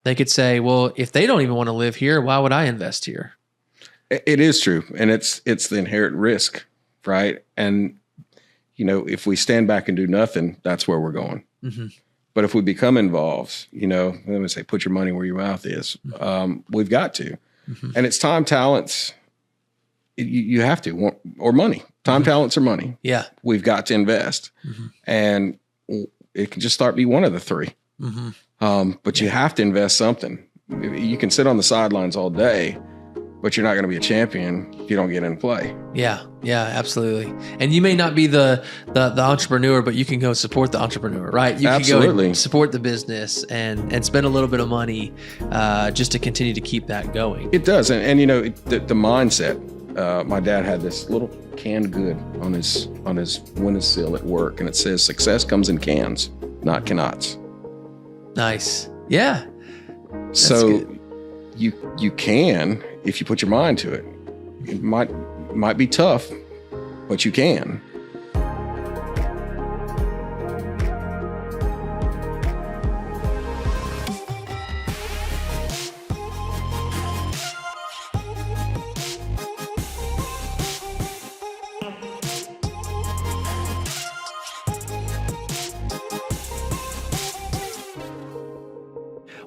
They could say, well, if they don't even want to live here, why would I invest here? It is true. And it's the inherent risk, right? And, if we stand back and do nothing, that's where we're going. Mm-hmm. But if we become involved, let me say, put your money where your mouth is. We've got to. Mm-hmm. And it's time, talents. You have to, or money. Time, talents, or money. Yeah. We've got to invest. Mm-hmm. And it can just start be one of the three. Mm-hmm. But you have to invest something. You can sit on the sidelines all day, but you're not going to be a champion if you don't get in play. Yeah, absolutely. And you may not be the entrepreneur, but you can go support the entrepreneur, right? You Absolutely. can go and support the business and spend a little bit of money just to continue to keep that going. It does. And the mindset, my dad had this little canned good on his windowsill at work, and it says, success comes in cans, not cannots. Nice. Yeah. So you can, if you put your mind to it. It might be tough, but you can.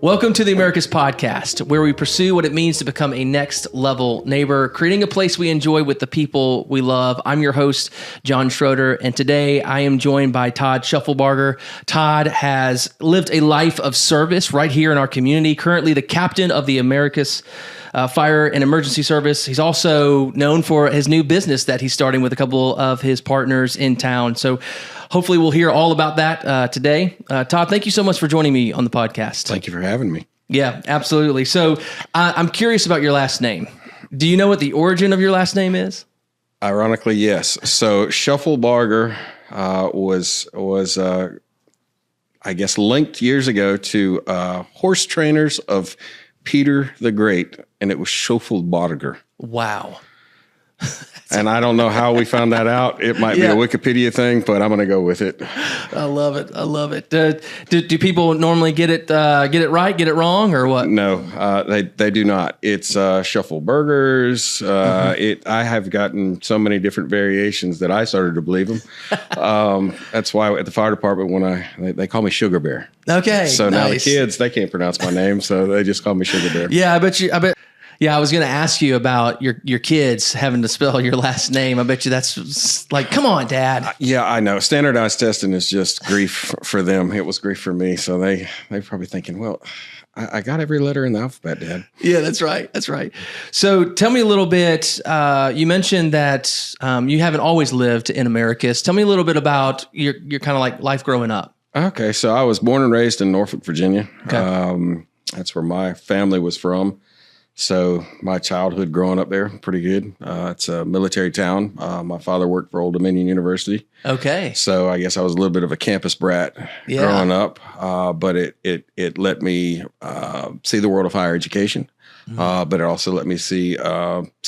Welcome to the Americus podcast, where we pursue what it means to become a next level neighbor, creating a place we enjoy with the people we love. I'm your host, John Schroeder, and today I am joined by Todd Shufflebarger. Todd has lived a life of service right here in our community, currently the captain of the Americus Fire and Emergency Service. He's also known for his new business that he's starting with a couple of his partners in town. So hopefully we'll hear all about that today. Todd, thank you so much for joining me on the podcast. Thank you for having me. Yeah, absolutely. So I'm curious about your last name. Do you know what the origin of your last name is? Ironically, yes. So Shufflebarger was I guess linked years ago to horse trainers of Peter the Great, and it was Shufflebarger. Wow. And I don't know how we found that out. It might be a Wikipedia thing, but I'm going to go with it. I love it. I love it. Do people normally get it right, get it wrong, or what? No, they do not. It's Shuffleburgers. I have gotten so many different variations that I started to believe them. That's why at the fire department, when they call me Sugar Bear. Okay. So now the kids, they can't pronounce my name, so they just call me Sugar Bear. Yeah, I bet. Yeah, I was going to ask you about your kids having to spell your last name. I bet you that's like, come on, Dad. Yeah, I know. Standardized testing is just grief for them. It was grief for me. So they're probably thinking, well, I got every letter in the alphabet, Dad. Yeah, that's right. That's right. So tell me a little bit. You mentioned that you haven't always lived in Americus. Tell me a little bit about your kind of like life growing up. Okay, so I was born and raised in Norfolk, Virginia. Okay. That's where my family was from. So my childhood growing up there, pretty good. It's a military town. My father worked for Old Dominion University. Okay. So I guess I was a little bit of a campus brat growing up, but it let me see the world of higher education, but it also let me see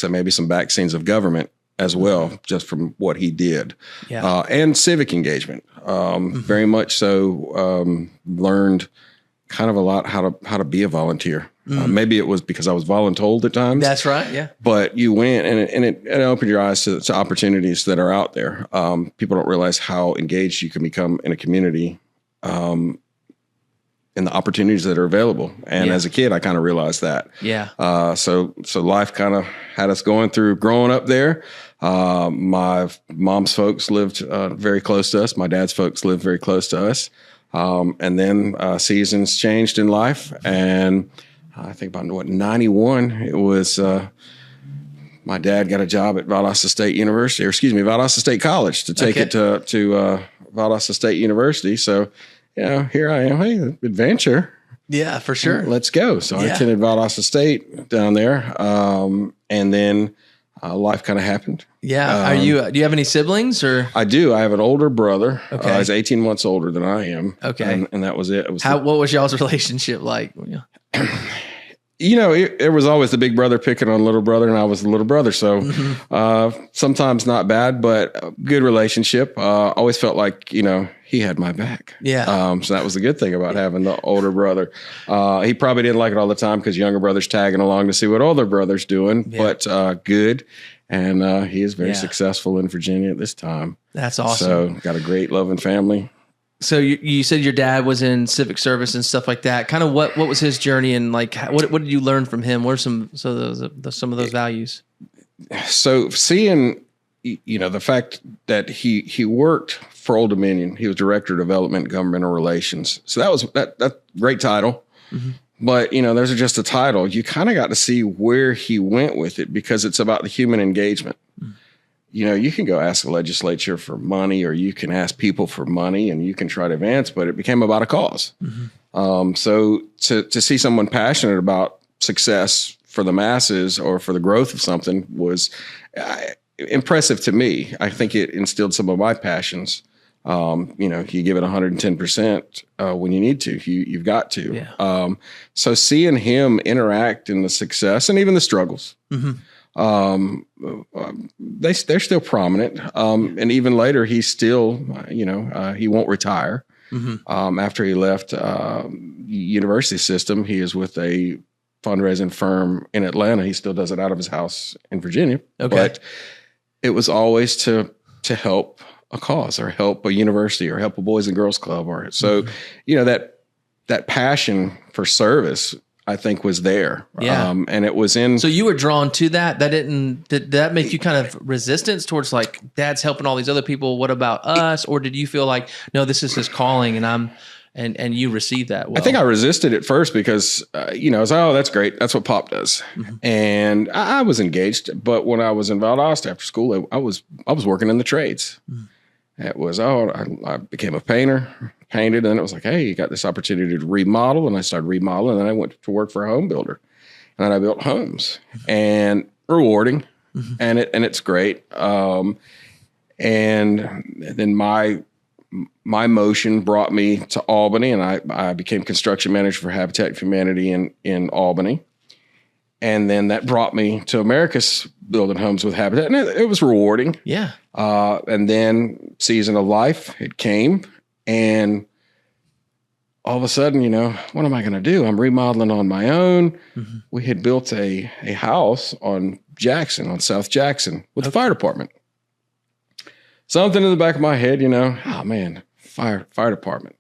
maybe some back scenes of government as well, just from what he did, and civic engagement. Very much so. Learned kind of a lot how to be a volunteer. Maybe it was because I was voluntold at times. That's right, yeah. But you went and it opened your eyes to opportunities that are out there. People don't realize how engaged you can become in a community, and the opportunities that are available. And as a kid, I kind of realized that. Yeah. So life kind of had us going through growing up there. My mom's folks lived very close to us. My dad's folks lived very close to us. And then seasons changed in life, and I think about 91, it was my dad got a job at Valdosta State College to take it to Valdosta State University. So, here I am. Hey, adventure. Yeah, for sure. Let's go. So I attended Valdosta State down there, and then life kind of happened. Yeah. Do you have any siblings or? I do. I have an older brother. Okay. He's 18 months older than I am. Okay. And that was it. What was y'all's relationship like? It was always the big brother picking on little brother, and I was the little brother. So sometimes not bad, but good relationship. Always felt like, he had my back. Yeah. So that was the good thing about having the older brother. He probably didn't like it all the time because younger brother's tagging along to see what older brother's doing, but good. And he is very successful in Virginia at this time. That's awesome. So got a great loving family. So you said your dad was in civic service and stuff like that. Kind of what was his journey, and like what did you learn from him? What are some of those values? So seeing, the fact that he worked for Old Dominion, he was director of development, governmental relations. So that was that great title. Mm-hmm. But those are just a title. You kind of got to see where he went with it because it's about the human engagement. Mm-hmm. You can go ask the legislature for money, or you can ask people for money, and you can try to advance, but it became about a cause. Mm-hmm. So to see someone passionate about success for the masses or for the growth of something was impressive to me. I think it instilled some of my passions. You give it 110% when you need to. You've got to. Yeah. So seeing him interact in the success and even the struggles. Mm-hmm. They're still prominent. And even later, he's still, he won't retire. Mm-hmm. After he left university system, he is with a fundraising firm in Atlanta. He still does it out of his house in Virginia. Okay. But it was always to help a cause or help a university or help a Boys and Girls Club. Or so, mm-hmm. That passion for service, I think, was there. Yeah. And it was in. So you were drawn to that. Did that make you kind of resistance towards like Dad's helping all these other people? What about us? Or did you feel like, no, this is his calling and you received that? Well? I think I resisted at first because, I was like, oh, that's great. That's what Pop does. Mm-hmm. And I was engaged. But when I was in Valdosta after school, I was working in the trades. Mm-hmm. It was, I became a painter, painted, and it was like, hey, you got this opportunity to remodel. And I started remodeling, and then I went to work for a home builder. And then I built homes, and rewarding, mm-hmm. and it's great. And then my motion brought me to Albany, and I became construction manager for Habitat for Humanity in Albany. And then that brought me to Americus, building homes with Habitat, and it was rewarding. Yeah. And then season of life, it came, and all of a sudden, what am I going to do? I'm remodeling on my own. Mm-hmm. We had built a house on South Jackson with the fire department. Something in the back of my head, oh man, fire department.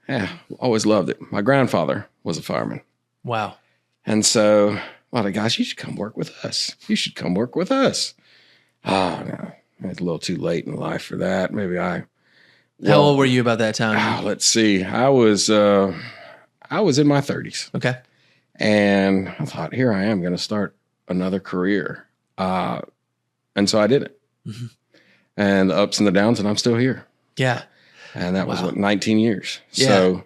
Yeah, always loved it. My grandfather was a fireman. Wow. And so a lot of guys, you should come work with us. You should come work with us. Oh, no, it's a little too late in life for that. How old were you about that time? Let's see. I was in my 30s. Okay. And I thought, here I am going to start another career. And so I did it. Mm-hmm. And the ups and the downs, and I'm still here. Yeah. And that was 19 years. Yeah. So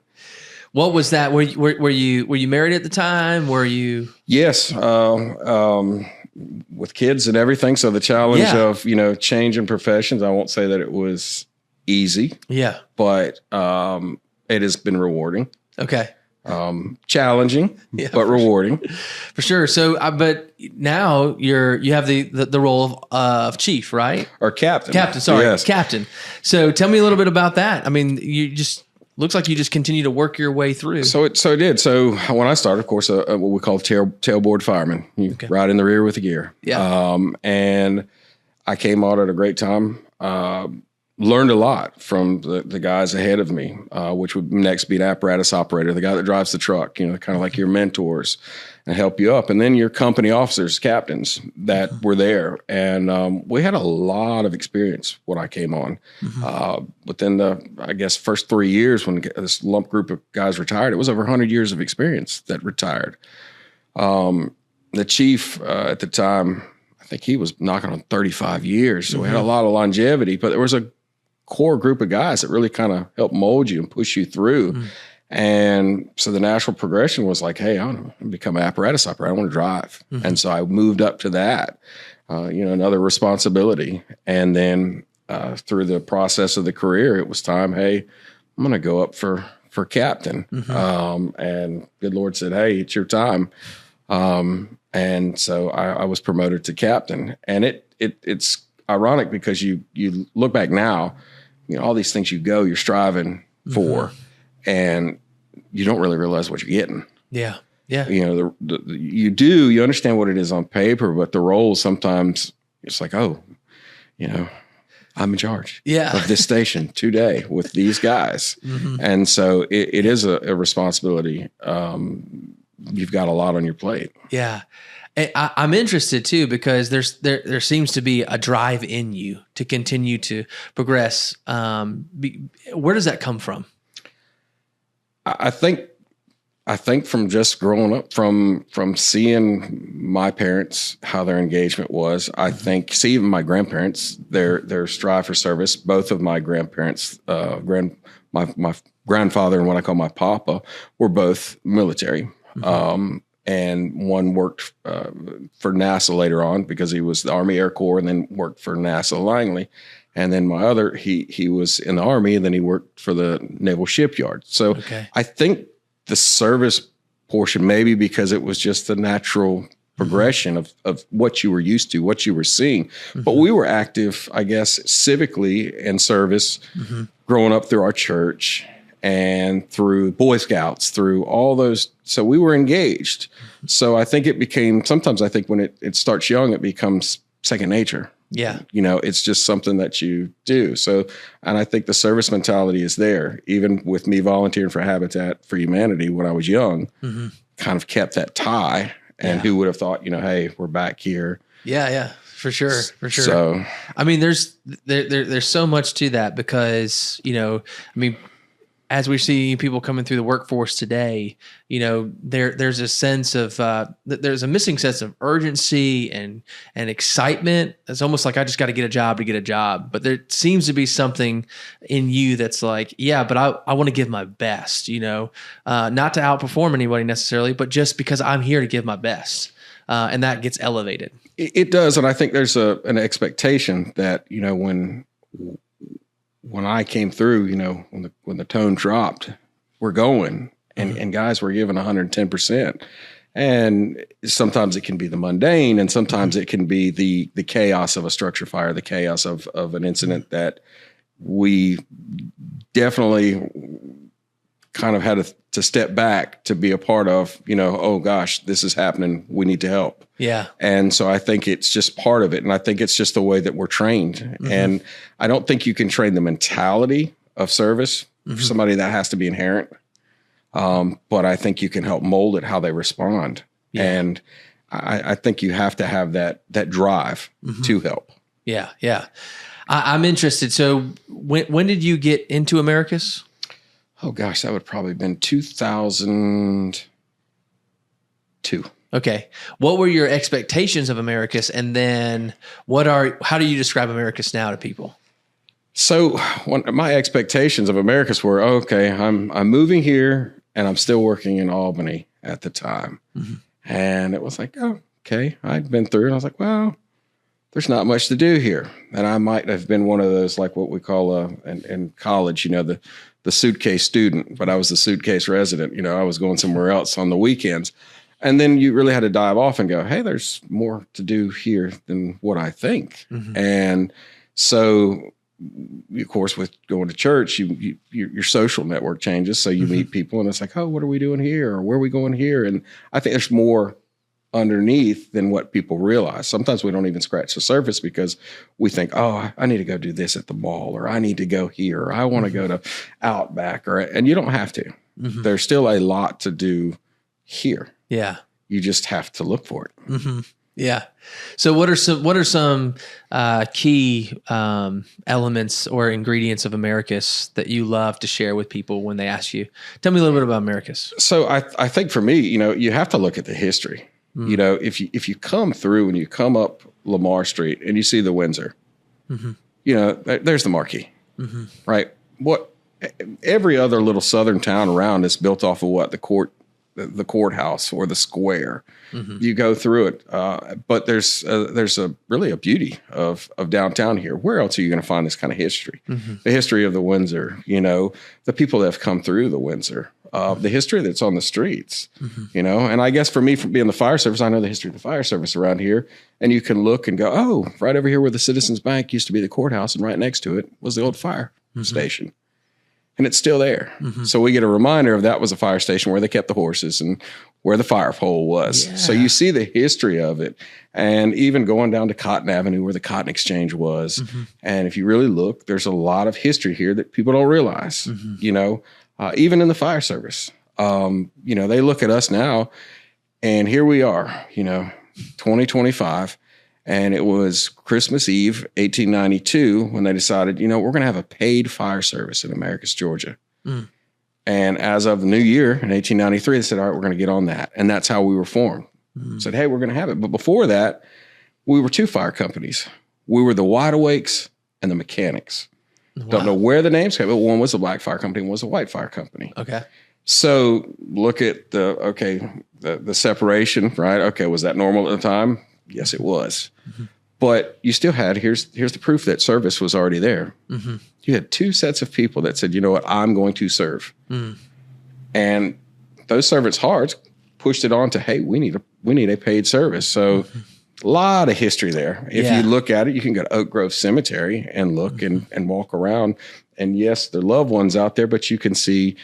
what was that? Were you married at the time? Were you? Yes. With kids and everything. So the challenge of, changing professions, I won't say that it was easy. Yeah. But it has been rewarding. Okay. Challenging, but rewarding. For sure. So, but now you have the role of chief, right? Or captain. Captain, sorry. Yes. Captain. So tell me a little bit about that. I mean, looks like you just continue to work your way through. So it did. So when I started, of course, what we call tailboard fireman. You ride in the rear with the gear. Yeah. And I came out at a great time. Learned a lot from the guys ahead of me, which would next be an apparatus operator, the guy that drives the truck, kind of like your mentors and help you up. And then your company officers, captains that were there. And we had a lot of experience when I came on. Mm-hmm. Within the, first 3 years when this lump group of guys retired, it was over 100 years of experience that retired. The chief at the time, I think he was knocking on 35 years. So we had a lot of longevity, but there was a core group of guys that really kind of helped mold you and push you through. Mm. And so the natural progression was like, hey, I want to become an apparatus operator. I want to drive. Mm-hmm. And so I moved up to that, another responsibility. And then through the process of the career, it was time, hey, I'm going to go up for captain. Mm-hmm. And good Lord said, hey, it's your time. And so I was promoted to captain, and it's ironic because you look back now, all these things you're striving for, and you don't really realize what you're getting. Yeah. Yeah. You understand what it is on paper, but the role sometimes it's like, I'm in charge of this station today with these guys. And so it is a responsibility. You've got a lot on your plate. Yeah. I'm interested too, because there seems to be a drive in you to continue to progress. Where does that come from? I think from just growing up, from seeing my parents, how their engagement was. I think even my grandparents, their strive for service. Both of my grandparents, my grandfather and what I call my papa, were both military. And one worked for NASA later on because he was the Army Air Corps, and then worked for NASA Langley. And then my other, he was in the Army, and then he worked for the Naval Shipyard. So I think the service portion, maybe because it was just the natural progression of what you were used to, what you were seeing. But we were active, I guess, civically in service, growing up through our church and through Boy Scouts, through all those. So we were engaged. So I think it became, sometimes I think when it starts young, it becomes second nature. Yeah. It's just something that you do. So, and I think the service mentality is there. Even with me volunteering for Habitat for Humanity when I was young, kind of kept that tie. And who would have thought, hey, we're back here. Yeah, for sure. So, I mean, there's so much to that because, as we see people coming through the workforce today, there's a sense of there's a missing sense of urgency and excitement. It's almost like I just got to get a job to get a job. But there seems to be something in you that's like, but I want to give my best. Not to outperform anybody necessarily, but just because I'm here to give my best, and that gets elevated. It does, and I think there's an expectation that when I came through, when the tone dropped, we're going, and guys were giving 110%. And sometimes it can be the mundane, and sometimes it can be the chaos of a structure fire, the chaos of an incident that we definitely kind of had to step back to be a part of, oh gosh, this is happening. We need to help. Yeah. And so I think it's just part of it. And I think it's just the way that we're trained. And I don't think you can train the mentality of service for somebody. That has to be inherent. But I think you can help mold it, how they respond. Yeah. And I think you have to have that drive to help. Yeah. Yeah. I'm interested. So when did you get into Americus? Oh gosh, that would probably have been 2002. Okay. What were your expectations of Americus? And then how do you describe Americus now to people? So my expectations of Americus were, okay, I'm moving here and I'm still working in Albany at the time. And it was like, oh, okay. I'd been through and I was like, well, there's not much to do here. And I might have been one of those, like what we call in college, the suitcase student, but I was the suitcase resident. I was going somewhere else on the weekends. And then you really had to dive off and go, hey, there's more to do here than what I think. And so, of course, with going to church, your social network changes. So you meet people and it's like, oh, what are we doing here? Or where are we going here? And I think there's more underneath than what people realize. Sometimes we don't even scratch the surface because we think, oh, I need to go do this at the mall, or I need to go here, or I want to go to Outback, and you don't have to. There's still a lot to do here. Yeah. You just have to look for it. Yeah. So what are some key elements or ingredients of Americus that you love to share with people when they ask you? Tell me a little bit about Americus. So I think for me, you have to look at the history. If you come through and you come up Lamar Street and you see the Windsor, there's the Marquee, right? What every other little southern town around is built off of what? The the courthouse or the square. You go through it, but there's really a beauty of downtown here. Where else are you going to find this kind of history? The history of the Windsor, the people that have come through the Windsor, the history that's on the streets, and I guess for me, from being the fire service, I know the history of the fire service around here, and you can look and go, oh, right over here where the Citizens Bank used to be the courthouse, and right next to it was the old fire station. And it's still there. So we get a reminder of that was a fire station where they kept the horses and where the fire pole was. Yeah. So you see the history of it. And even going down to Cotton Avenue where the Cotton Exchange was. And if you really look, there's a lot of history here that people don't realize, even in the fire service. They look at us now and here we are, 2025. And it was Christmas Eve, 1892, when they decided, we're going to have a paid fire service in Americus, Georgia. And as of the new year in 1893, they said, all right, we're going to get on that. And that's how we were formed. Said, hey, we're going to have it. But before that, we were two fire companies. We were the Wide Awakes and the Mechanics. Wow. Don't know where the names came, but one was a black fire company, one was a white fire company. Okay. So look at the separation, right? Okay, was that normal at the time? Yes, it was. But you still had, here's the proof that service was already there. You had two sets of people that said, you know what, I'm going to serve. And those servants' hearts pushed it on to, hey, we need a paid service. So a lot of history there. If you look at it, you can go to Oak Grove Cemetery and look and walk around. And yes, there are loved ones out there, but you can see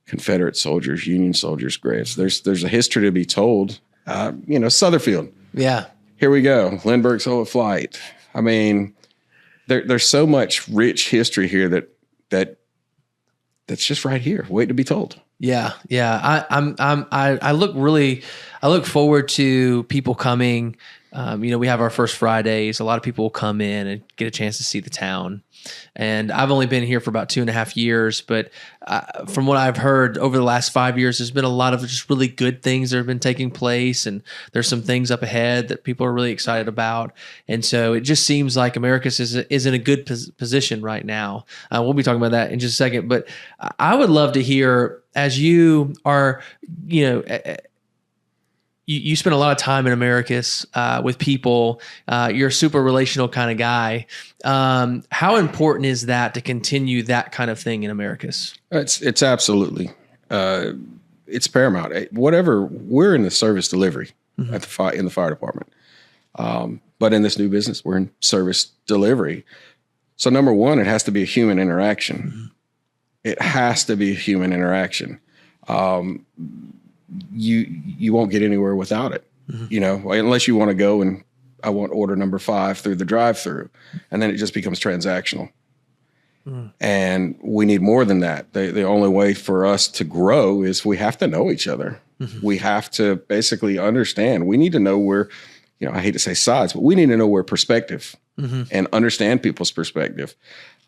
Confederate soldiers, Union soldiers' graves. There's a history to be told. Sutherfield. Yeah. Here we go. Lindbergh's Whole Flight. I mean, there's so much rich history here that's just right here, waiting to be told. Yeah, yeah. I look forward to people coming. We have our First Fridays. A lot of people will come in and get a chance to see the town. And I've only been here for about 2.5 years, but from what I've heard over the last 5 years, there's been a lot of just really good things that have been taking place. And there's some things up ahead that people are really excited about. And so it just seems like Americus is in a good position right now. We'll be talking about that in just a second. But I would love to hear, as you are, you spend a lot of time in Americus with people. You're a super relational kind of guy. How important is that to continue that kind of thing in Americus? It's absolutely, it's paramount. Whatever, we're in the service delivery at in the fire department. But in this new business, we're in service delivery. So number one, it has to be a human interaction. It has to be a human interaction. You won't get anywhere without it, unless you want to go and I want order number 5 through the drive-through, and then it just becomes transactional. And we need more than that. The only way for us to grow is we have to know each other. We have to basically understand. We need to know where, I hate to say sides, but we need to know where perspective and understand people's perspective.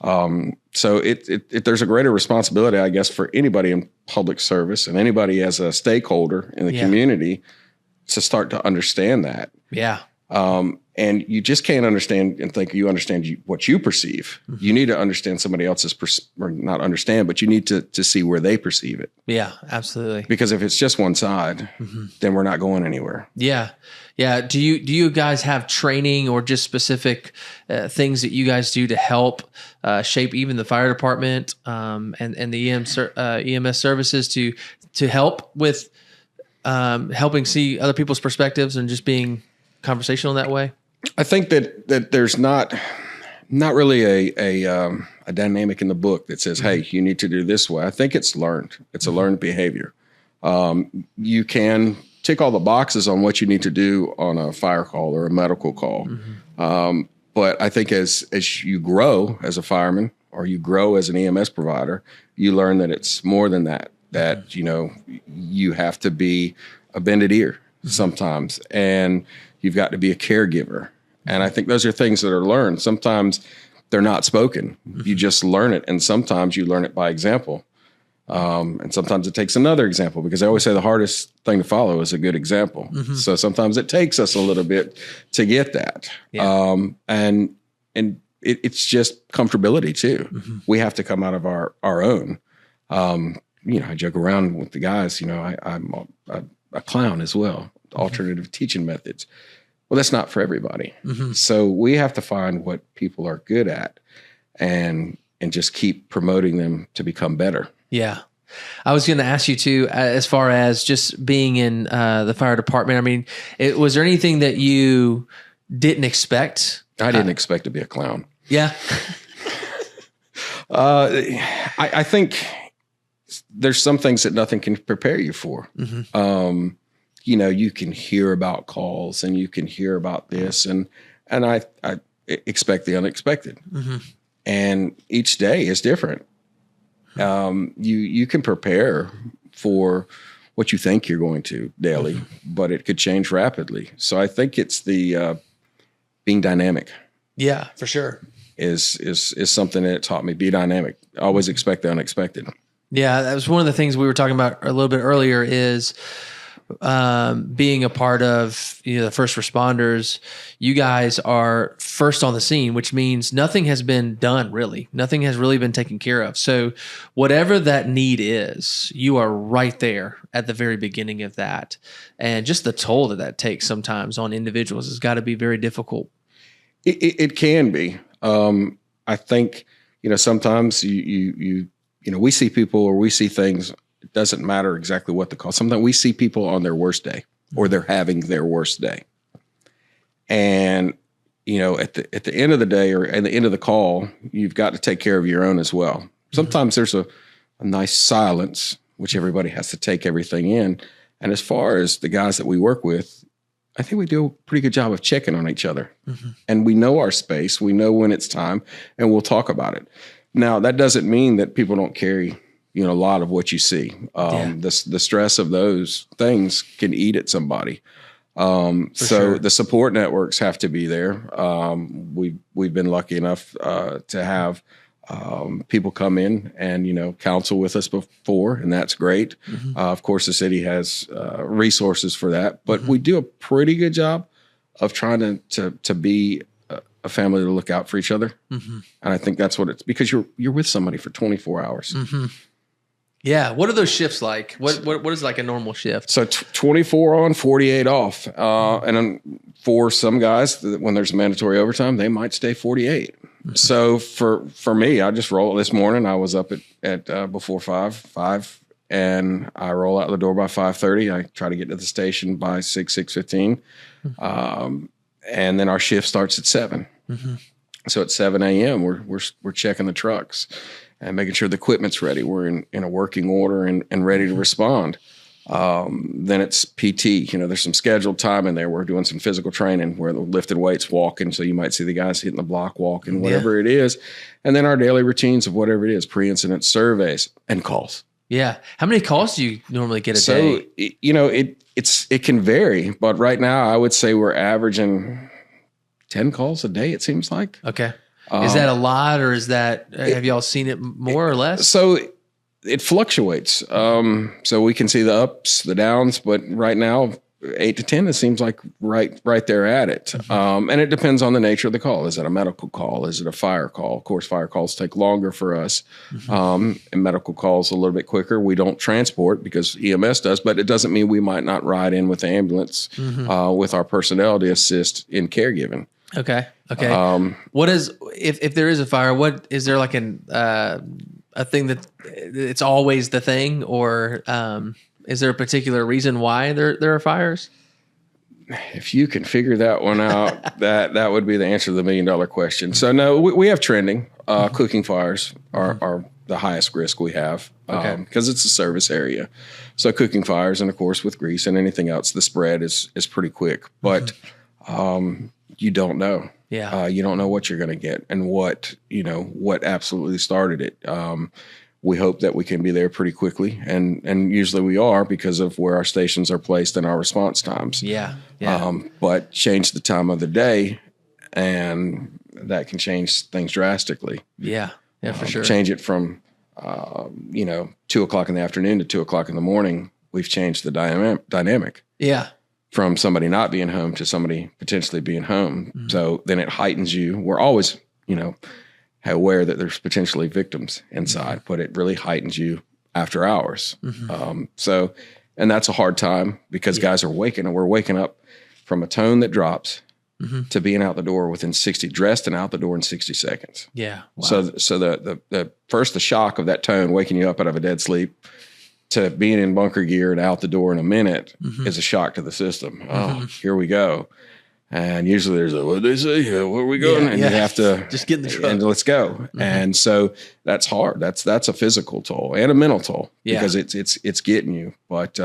So there's a greater responsibility, I guess, for anybody in public service and anybody as a stakeholder in the community to start to understand that. Yeah. And you just can't understand and think you understand what you perceive. You need to understand somebody else's or not understand, but you need to see where they perceive it. Yeah, absolutely. Because if it's just one side, then we're not going anywhere. Yeah. Yeah. Do you guys have training or just specific things that you guys do to help shape even the fire department and the EMS services to help with helping see other people's perspectives and just being conversational that way? I think that there's not really a dynamic in the book that says, hey, you need to do this way. I think it's learned. It's a learned behavior. You can tick all the boxes on what you need to do on a fire call or a medical call. But I think as you grow as a fireman or you grow as an EMS provider, you learn that it's more than that, you have to be a bended ear sometimes, and you've got to be a caregiver. And I think those are things that are learned. Sometimes they're not spoken. You just learn it. And sometimes you learn it by example. And sometimes it takes another example, because I always say the hardest thing to follow is a good example. So sometimes it takes us a little bit to get that. Yeah. And it's just comfortability too. We have to come out of our own. I joke around with the guys, I'm a clown as well, alternative teaching methods. Well, that's not for everybody. So we have to find what people are good at and just keep promoting them to become better. Yeah. I was going to ask you too, as far as just being in the fire department. I mean, was there anything that you didn't expect? I didn't expect to be a clown. Yeah. I think there's some things that nothing can prepare you for. You can hear about calls and you can hear about this, and I expect the unexpected. And each day is different. You can prepare for what you think you're going to daily, but it could change rapidly. So I think it's the being dynamic. Yeah, for sure. Is something that it taught me. Be dynamic. Always expect the unexpected. Yeah, that was one of the things we were talking about a little bit earlier is being a part of the first responders. You guys are first on the scene, which means nothing has been done really. Nothing has really been taken care of. So whatever that need is, you are right there at the very beginning of that. And just the toll that takes sometimes on individuals has got to be very difficult. It can be. I think, sometimes we see people or we see things. It doesn't matter exactly what the call. Sometimes we see people on their worst day or they're having their worst day. And, at the end of the day or at the end of the call, you've got to take care of your own as well. Sometimes there's a nice silence, which everybody has to take everything in. And as far as the guys that we work with, I think we do a pretty good job of checking on each other. And we know our space. We know when it's time, and we'll talk about it. Now, that doesn't mean that people don't carry a lot of what you see. The stress of those things can eat at somebody. So the support networks have to be there. We've been lucky enough to have people come in and counsel with us before, and that's great. Of course, the city has resources for that, but we do a pretty good job of trying to be a family to look out for each other. And I think that's what it's because you're with somebody for 24 hours. Yeah. What are those shifts like? What is like a normal shift? So 24 on, 48 off. And then for some guys, when there's mandatory overtime, they might stay 48. So for me, I just roll this morning. I was up at before 5, and I roll out the door by 5:30. I try to get to the station by 6:15. And then our shift starts at 7. So at 7 a.m., we're checking the trucks and making sure the equipment's ready. We're in a working order and ready to respond. Then it's PT. There's some scheduled time in there. We're doing some physical training where the lifted weights, walking. So you might see the guys hitting the block, walking, whatever it is. And then our daily routines of whatever it is, pre-incident surveys and calls. Yeah. How many calls do you normally get a day? So, it can vary, but right now I would say we're averaging 10 calls a day, it seems like. Okay. Is that a lot, or is that, have y'all seen it more or less? So it fluctuates. So we can see the ups, the downs, but right now, 8 to 10, it seems like right there at it. And it depends on the nature of the call. Is it a medical call? Is it a fire call? Of course, fire calls take longer for us. And medical calls a little bit quicker. We don't transport because EMS does, but it doesn't mean we might not ride in with the ambulance with our personnel to assist in caregiving. Okay. What is, if there is a fire, what is there like a thing that it's always the thing, or is there a particular reason why there are fires? If you can figure that one out, that would be the answer to the $1 million question. So no, we have trending. Cooking fires are the highest risk we have because it's a service area. So cooking fires, and of course with grease and anything else, the spread is pretty quick. But you don't know. Yeah. You don't know what you're going to get and what absolutely started it. We hope that we can be there pretty quickly, and usually we are because of where our stations are placed and our response times. Yeah. But change the time of the day, and that can change things drastically. Yeah, for sure. Change it from 2:00 in the afternoon to 2:00 in the morning. We've changed the dynamic. Yeah. From somebody not being home to somebody potentially being home. So then it heightens you. We're always, aware that there's potentially victims inside, but it really heightens you after hours. And that's a hard time because guys are we're waking up from a tone that drops to being out the door within 60, dressed and out the door in 60 seconds. Yeah. Wow. So the first, the shock of that tone waking you up out of a dead sleep to being in bunker gear and out the door in a minute is a shock to the system. Oh, here we go. And usually there's what they say, where are we going? And you have to just get in the truck and let's go. And so that's hard. That's a physical toll and a mental toll because it's getting you. But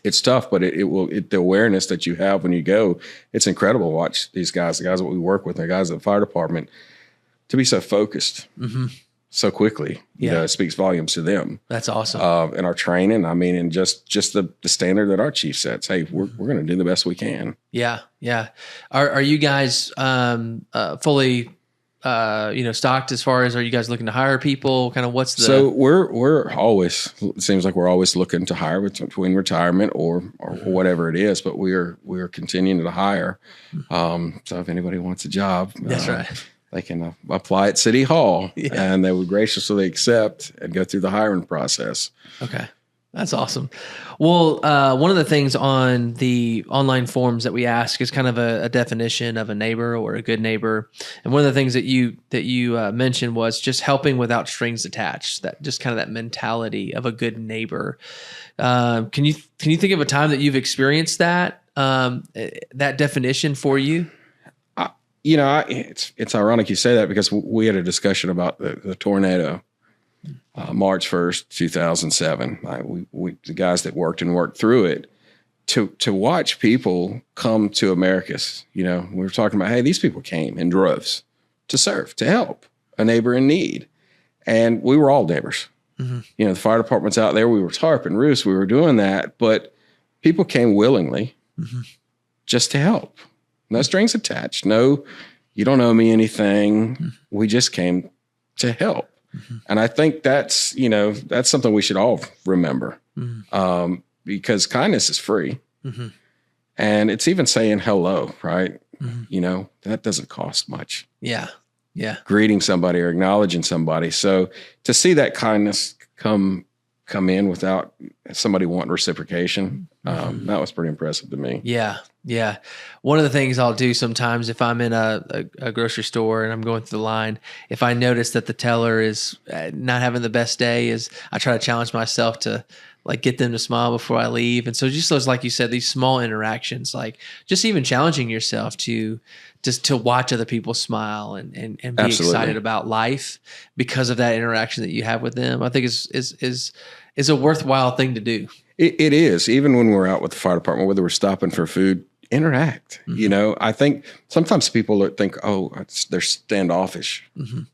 it's tough, but the awareness that you have when you go, it's incredible to watch these guys, the guys that we work with, the guys at the fire department, to be so focused so quickly. You know, it speaks volumes to them. That's awesome. In our training, I mean, and just the standard that our chief sets. Hey, we're going to do the best we can. Yeah, yeah. Are you guys fully stocked as far as, are you guys looking to hire people? Kind of what's the... So we're always, it seems like we're always looking to hire between retirement or whatever it is, but we're continuing to hire. So if anybody wants a job, that's right. They can apply at City Hall and they would graciously accept and go through the hiring process. Okay. That's awesome. Well, one of the things on the online forms that we ask is kind of a definition of a neighbor or a good neighbor. And one of the things that you mentioned was just helping without strings attached. That just kind of that mentality of a good neighbor. Can you think of a time that you've experienced that definition for you? It's ironic you say that because we had a discussion about the tornado. March 1st, 2007. We the guys that worked through it, to watch people come to Americus. We were talking about, hey, these people came in droves to serve, to help a neighbor in need. And we were all neighbors. The fire department's out there. We were tarp and roofs. We were doing that. But people came willingly just to help. No strings attached. No, you don't owe me anything. We just came to help. And I think that's something we should all remember because kindness is free. And it's even saying hello, right? That doesn't cost much. Yeah. Yeah. Greeting somebody or acknowledging somebody. So to see that kindness come in without somebody wanting reciprocation, that was pretty impressive to me. Yeah. Yeah. One of the things I'll do sometimes if I'm in a grocery store and I'm going through the line, if I notice that the teller is not having the best day, is I try to challenge myself to get them to smile before I leave. And so just those, like you said, these small interactions, like just even challenging yourself to watch other people smile and be Absolutely. Excited about life because of that interaction that you have with them, I think is a worthwhile thing to do. It is. Even when we're out with the fire department, whether we're stopping for food, interact. I think sometimes people think, oh, they're standoffish.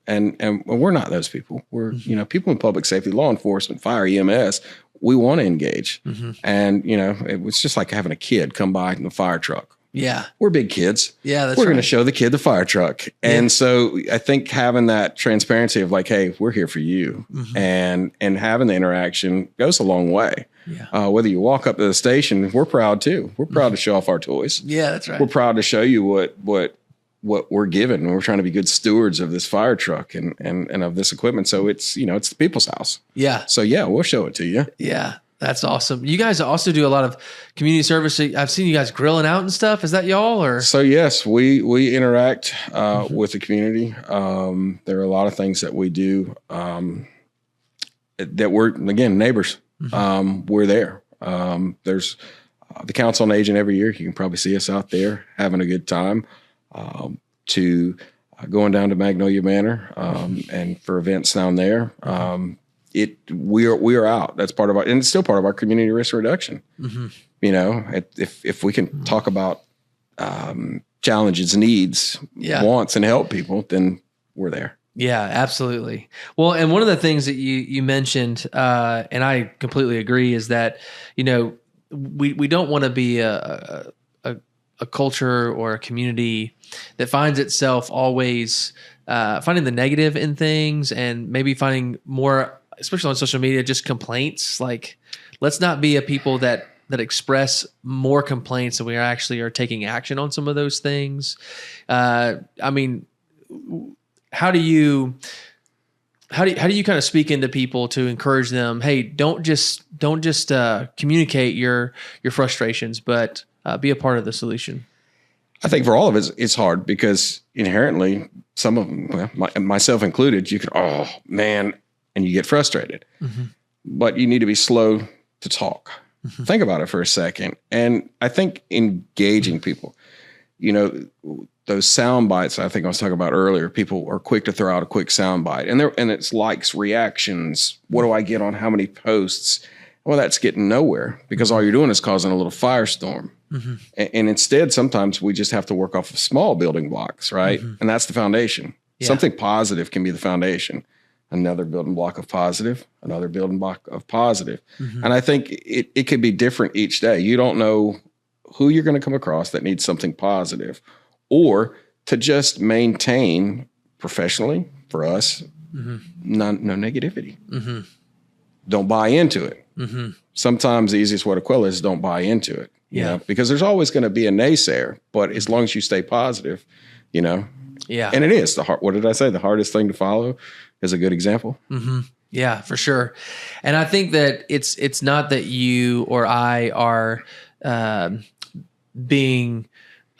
And we're not those people. We're, people in public safety, law enforcement, fire, EMS, we want to engage. And, it was just like having a kid come by in the fire truck. Yeah. We're big kids. Yeah, that's We're right. going to show the kid the fire truck. And so I think having that transparency of like, hey, we're here for you. And having the interaction goes a long way. Yeah. Whether you walk up to the station, we're proud too. We're proud to show off our toys. Yeah, that's right. We're proud to show you what we're given. We're trying to be good stewards of this fire truck and of this equipment. So it's, it's the people's house. Yeah. So yeah, we'll show it to you. Yeah. That's awesome. You guys also do a lot of community service. I've seen you guys grilling out and stuff. Is that y'all or? So yes, we interact with the community. There are a lot of things that we do that we're, again, neighbors. We're there. There's the Council on Aging every year. You can probably see us out there having a good time. To going down to Magnolia Manor and for events down there. We are out. That's part of our, and it's still part of our community risk reduction. If we can talk about challenges, needs, wants, and help people, then we're there. Yeah, absolutely. Well, and one of the things that you mentioned, and I completely agree, is that we don't want to be a culture or a community that finds itself always finding the negative in things and maybe finding more, especially on social media, just complaints. Like, let's not be a people that express more complaints than we actually are taking action on some of those things. I mean, how do you How do you kind of speak into people to encourage them? Hey, don't just communicate your frustrations, but be a part of the solution. I think for all of us, it's hard because inherently, some of them, myself included, you could, oh man, and you get frustrated. Mm-hmm. But you need to be slow to talk. Mm-hmm. Think about it for a second. And I think engaging people, those sound bites I think I was talking about earlier, people are quick to throw out a quick sound bite. And it's likes, reactions. What do I get on how many posts? Well, that's getting nowhere because all you're doing is causing a little firestorm. Mm-hmm. And instead, sometimes we just have to work off of small building blocks, right? Mm-hmm. And that's the foundation. Yeah. Something positive can be the foundation. Another building block of positive, another building block of positive. Mm-hmm. And I think it could be different each day. You don't know who you're going to come across that needs something positive, or to just maintain professionally for us, mm-hmm. no negativity. Mm-hmm. Don't buy into it. Mm-hmm. Sometimes the easiest way to quell it is don't buy into it. Because there's always going to be a naysayer, but as long as you stay positive, Yeah. And it is what did I say? The hardest thing to follow is a good example. Mm-hmm. Yeah, for sure. And I think that it's not that you or I are being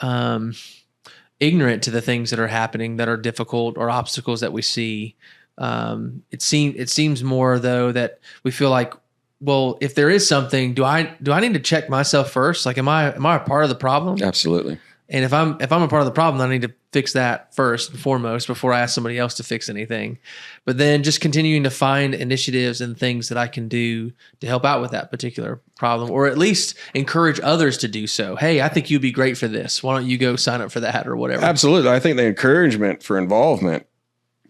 ignorant to the things that are happening that are difficult or obstacles that we see. It seems more though that we feel like, well, if there is something, do I need to check myself first? Like, am I a part of the problem? Absolutely. And if I'm a part of the problem, then I need to fix that first and foremost before I ask somebody else to fix anything. But then just continuing to find initiatives and things that I can do to help out with that particular problem, or at least encourage others to do so. Hey, I think you'd be great for this. Why don't you go sign up for that or whatever? Absolutely. I think the encouragement for involvement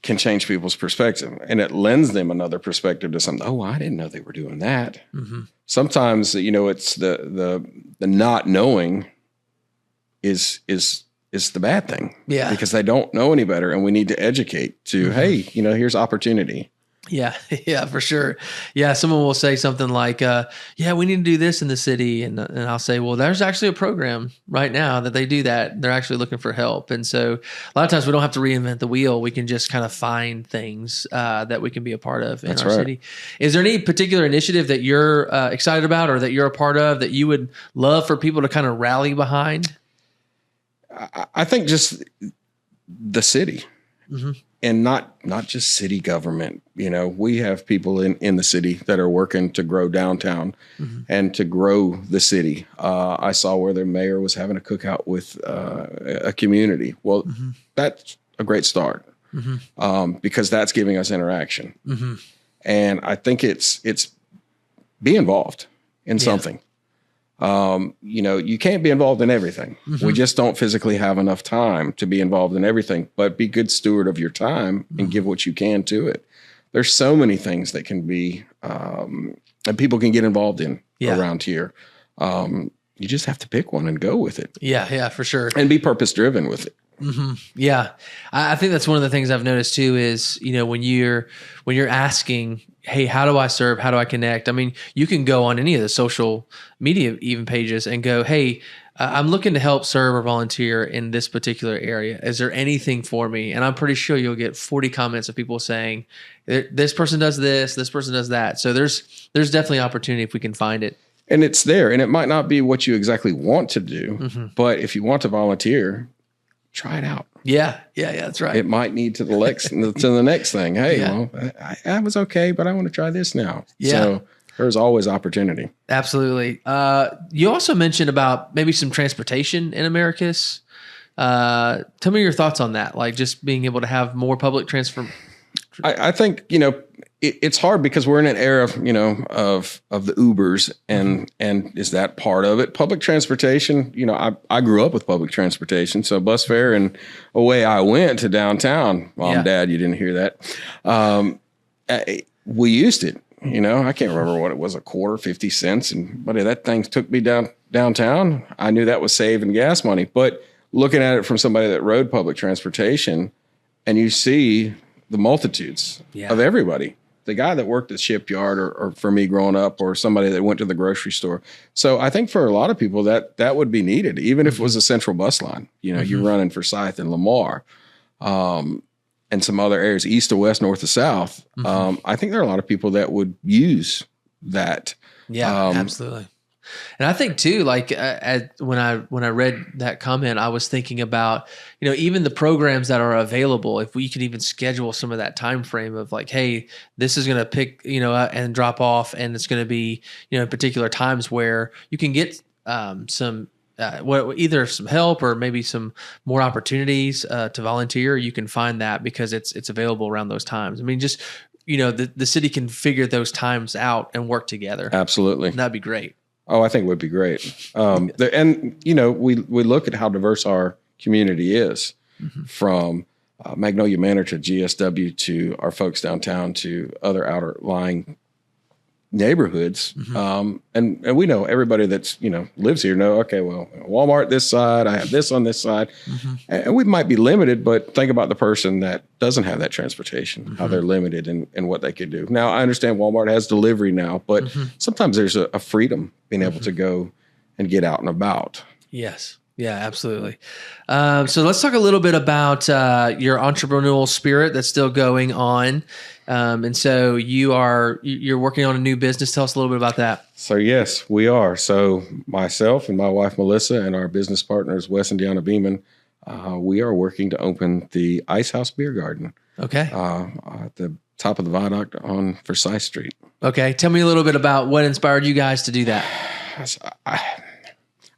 can change people's perspective, and it lends them another perspective to something. Oh, I didn't know they were doing that. Mm-hmm. Sometimes, it's the not knowing is the bad thing. Yeah. Because they don't know any better, and we need to educate to, mm-hmm. Hey, here's opportunity. Yeah. Yeah, for sure. Yeah. Someone will say something like, yeah, we need to do this in the city. And I'll say, well, there's actually a program right now that they do that. They're actually looking for help. And so a lot of times we don't have to reinvent the wheel. We can just kind of find things that we can be a part of in our city. Is there any particular initiative that you're excited about or that you're a part of that you would love for people to kind of rally behind? I think just the city. Mm-hmm. And not just city government. We have people in the city that are working to grow downtown, mm-hmm. and to grow the city. I saw where their mayor was having a cookout with a community. Well, mm-hmm. that's a great start, mm-hmm. Because that's giving us interaction. Mm-hmm. And I think it's be involved in something. You can't be involved in everything. Mm-hmm. We just don't physically have enough time to be involved in everything, but be good steward of your time, mm-hmm. and give what you can to it. There's so many things that can be, that people can get involved in around here. You just have to pick one and go with it. Yeah, for sure. And be purpose driven with it. Mm-hmm. Yeah. I think that's one of the things I've noticed too is, when you're asking, hey, how do I serve? How do I connect? I mean, you can go on any of the social media even pages and go, hey, I'm looking to help serve or volunteer in this particular area. Is there anything for me? And I'm pretty sure you'll get 40 comments of people saying, this person does this person does that. So there's definitely opportunity if we can find it. And it's there. And it might not be what you exactly want to do, mm-hmm. but if you want to volunteer, try it out. Yeah, that's right. It might lead to the next thing. Hey, well, I was okay, but I want to try this now. Yeah. So there's always opportunity. Absolutely. You also mentioned about maybe some transportation in Americus. Tell me your thoughts on that, like just being able to have more public transport. I think, it's hard because we're in an era of the Ubers and is that part of it? Public transportation, I grew up with public transportation. So bus fare and away I went to downtown. Mom, Dad, you didn't hear that. We used it, I can't remember what it was, a quarter, 50 cents. And buddy, that thing took me downtown. I knew that was saving gas money, but looking at it from somebody that rode public transportation and you see the multitudes of everybody. The guy that worked at shipyard or for me growing up or somebody that went to the grocery store. So I think for a lot of people that would be needed, even if it was a central bus line, mm-hmm. you're running for Forsyth and Lamar. And and some other areas, east to west, north to south, I think there are a lot of people that would use that. Yeah, absolutely. And I think too, like when I read that comment, I was thinking about, even the programs that are available. If we could even schedule some of that time frame of like, hey, this is going to pick, and drop off, and it's going to be, particular times where you can get some. Either some help or maybe some more opportunities to volunteer. You can find that because it's available around those times. I mean, just the city can figure those times out and work together. Absolutely, and that'd be great. Oh, I think it would be great. And we look at how diverse our community is, from Magnolia Manor to GSW to our folks downtown to other outer lying neighborhoods. And we know everybody that's, lives here okay, well, Walmart this side, I have this on this side. And we might be limited, but think about the person that doesn't have that transportation, how they're limited in what they could do. Now, I understand Walmart has delivery now, but sometimes there's a freedom being able to go and get out and about. Yes. Yeah, absolutely. So let's talk a little bit about your entrepreneurial spirit that's still going on. And so you're working on a new business. Tell us a little bit about that. So yes, we are. So myself and my wife, Melissa, and our business partners, Wes and Deanna Beeman, we are working to open the Icehouse Beer Garden. Okay. At the top of the viaduct on Forsyth Street. Okay. Tell me a little bit about what inspired you guys to do that.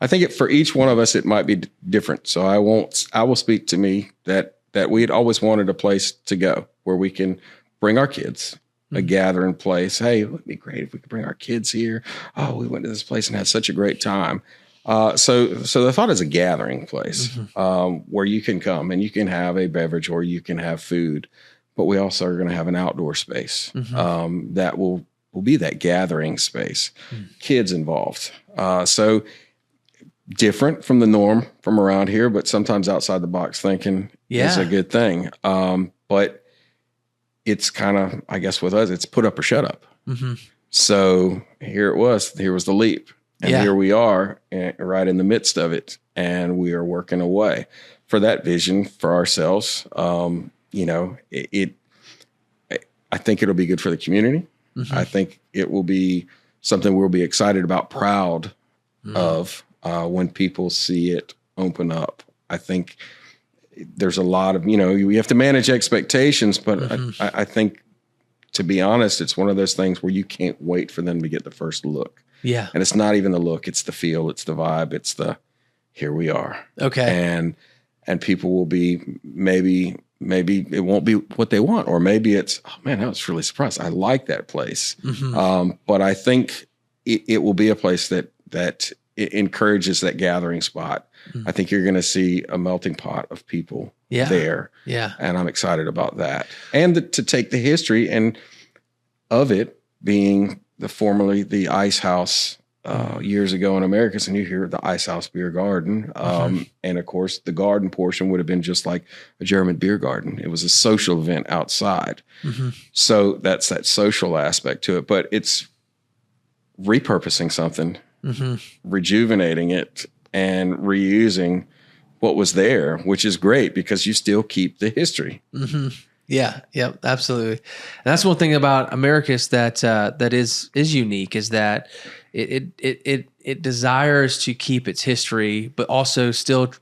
I think for each one of us, it might be different. So I will speak to me that we had always wanted a place to go where we can bring our kids, a gathering place. Hey, it would be great if we could bring our kids here. Oh, we went to this place and had such a great time. So the thought is a gathering place where you can come and you can have a beverage or you can have food, but we also are going to have an outdoor space that will be that gathering space. Kids involved. So different from the norm from around here, but sometimes outside the box thinking is a good thing. But it's kind of, I guess with us, it's put up or shut up. So here was the leap. And here we are right in the midst of it. And we are working away for that vision for ourselves. I think it'll be good for the community. I think it will be something we'll be excited about, proud of when people see it open up. I think there's a lot of, we have to manage expectations, but I think, to be honest, it's one of those things where you can't wait for them to get the first look. Yeah. And it's not even the look, it's the feel, it's the vibe, it's the, here we are. Okay. And people will be, maybe it won't be what they want, or maybe it's, oh man, I was really surprised. I like that place. But I think it will be a place that it encourages that gathering spot. I think you're going to see a melting pot of people there. Yeah. And I'm excited about that. And to take the history and of it being formerly the Ice House years ago in Americus, and you hear the Icehouse Beer Garden. And of course, the garden portion would have been just like a German beer garden. It was a social event outside. So that's that social aspect to it. But it's repurposing something, rejuvenating it, and reusing what was there, which is great because you still keep the history. Yeah, absolutely. And that's one thing about Americus that is unique, is that it desires to keep its history, but also still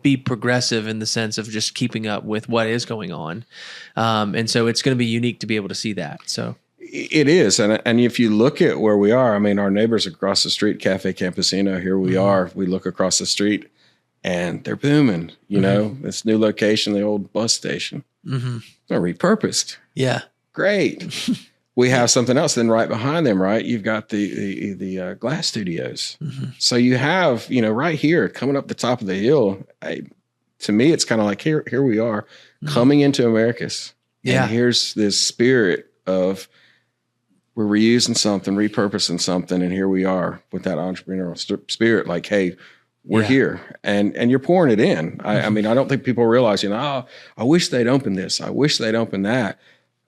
be progressive in the sense of just keeping up with what is going on. And so it's going to be unique to be able to see that. So it is. And if you look at where we are, I mean, our neighbors across the street, Cafe Campesino, here we are, we look across the street and they're booming, this new location, the old bus station. They're repurposed. Yeah. Great. We have something else. Then right behind them, right, you've got the glass studios. So you have, right here coming up the top of the hill. To me, it's kind of like here we are coming into Americus. Yeah. And here's this spirit of we're reusing something, repurposing something, and here we are with that entrepreneurial spirit. Like, hey, we're here, and you're pouring it in. I mean, I don't think people realize, I wish they'd open this. I wish they'd open that.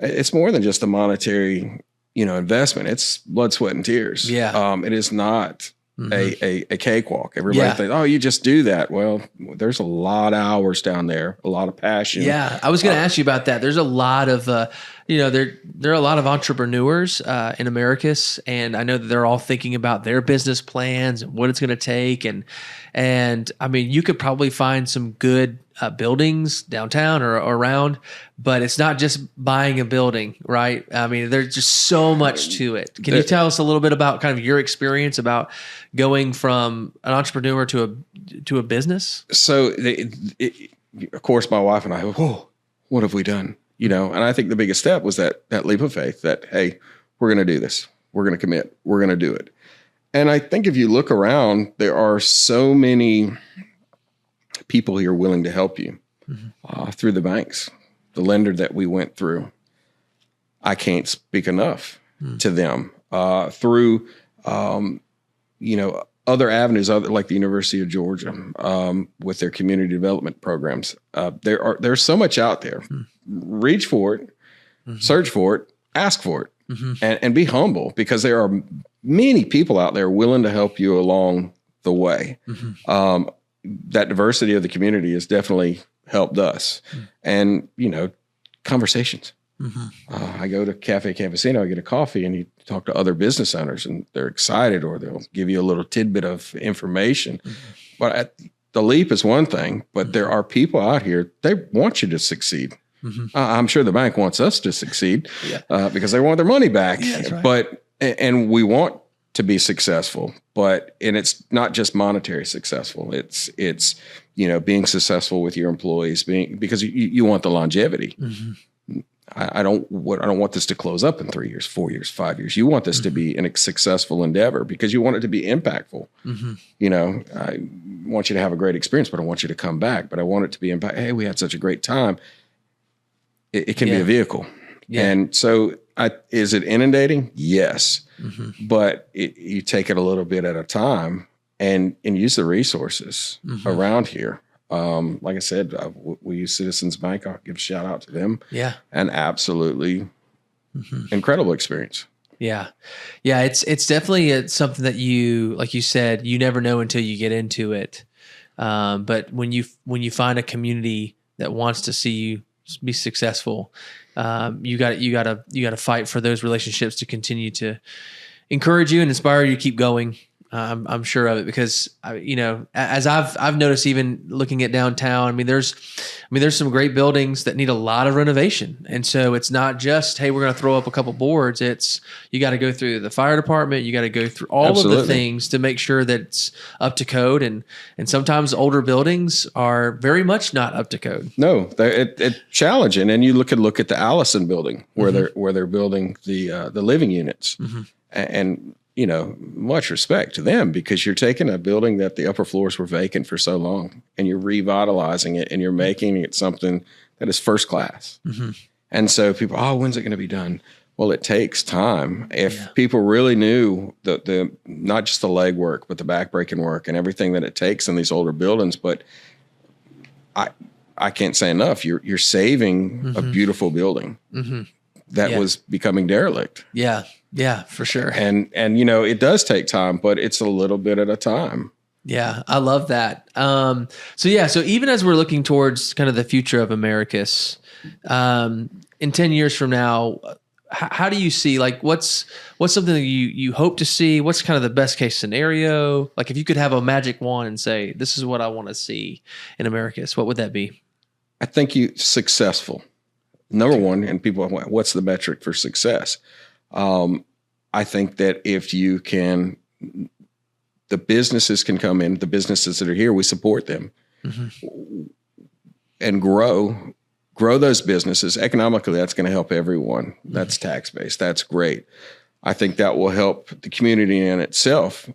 It's more than just a monetary, investment. It's blood, sweat, and tears. Yeah. It is not a cakewalk. Everybody thinks, oh, you just do that. Well, there's a lot of hours down there, a lot of passion. Yeah, I was going to ask you about that. There's a lot of, there are a lot of entrepreneurs in Americus, and I know that they're all thinking about their business plans and what it's going to take. And I mean, you could probably find some good buildings downtown or around, but it's not just buying a building, right? I mean, there's just so much to it. Can you tell us a little bit about kind of your experience about going from an entrepreneur to a business? So, of course, my wife and I, whoa, what have we done? And I think the biggest step was that leap of faith that, hey, we're going to do this. We're going to commit. We're going to do it. And I think if you look around, there are so many people here willing to help you through the banks, the lender that we went through. I can't speak enough to them through, other avenues, like the University of Georgia with their community development programs. There's so much out there. Reach for it, search for it, ask for it, and be humble, because there are many people out there willing to help you along the way. That diversity of the community has definitely helped us. And, conversations. I go to Cafe Campesino, I get a coffee, and you talk to other business owners, and they're excited, or they'll give you a little tidbit of information. But the leap is one thing, but there are people out here, they want you to succeed. I'm sure the bank wants us to succeed because they want their money back. Yeah, that's right. And we want to be successful, and it's not just monetary successful. It's being successful with your employees, because you want the longevity. I don't want this to close up in 3 years, 4 years, 5 years. You want this to be a successful endeavor, because you want it to be impactful. I want you to have a great experience, but I want you to come back. But I want it to be impact. Hey, we had such a great time. It can be a vehicle. Yeah. And so is it inundating? Yes. But you take it a little bit at a time and use the resources around here. Like I said, we use Citizens Bank. I'll give a shout out to them. Yeah. An absolutely incredible experience. Yeah. Yeah. It's definitely something that like you said, you never know until you get into it. But when you find a community that wants to see you be successful, you got to fight for those relationships to continue to encourage you and inspire you to keep going. I'm sure of it, because as I've noticed, even looking at downtown, I mean, there's some great buildings that need a lot of renovation. And so it's not just, hey, we're going to throw up a couple boards. It's, you got to go through the fire department. You got to go through all of the things to make sure that it's up to code. And sometimes older buildings are very much not up to code. No, it's challenging. And you look at the Allison building where they're building the living units, and much respect to them, because you're taking a building that the upper floors were vacant for so long, and you're revitalizing it, and you're making it something that is first class. And so people, when's it going to be done? Well, it takes time. If people really knew the not just the legwork, but the backbreaking work and everything that it takes in these older buildings, but I can't say enough. You're saving a beautiful building that was becoming derelict. Yeah. Yeah, for sure. And it does take time, but it's a little bit at a time. Yeah, I love that. So even as we're looking towards kind of the future of Americus, in 10 years from now, how do you see, like, what's something that you hope to see? What's kind of the best case scenario? Like, if you could have a magic wand and say, this is what I want to see in Americus, what would that be? I think successful. Number one, and people, what's the metric for success? I think that if you can, the businesses can come in, the businesses that are here, we support them and grow those businesses economically. That's going to help everyone. That's tax-based. That's great. I think that will help the community in itself,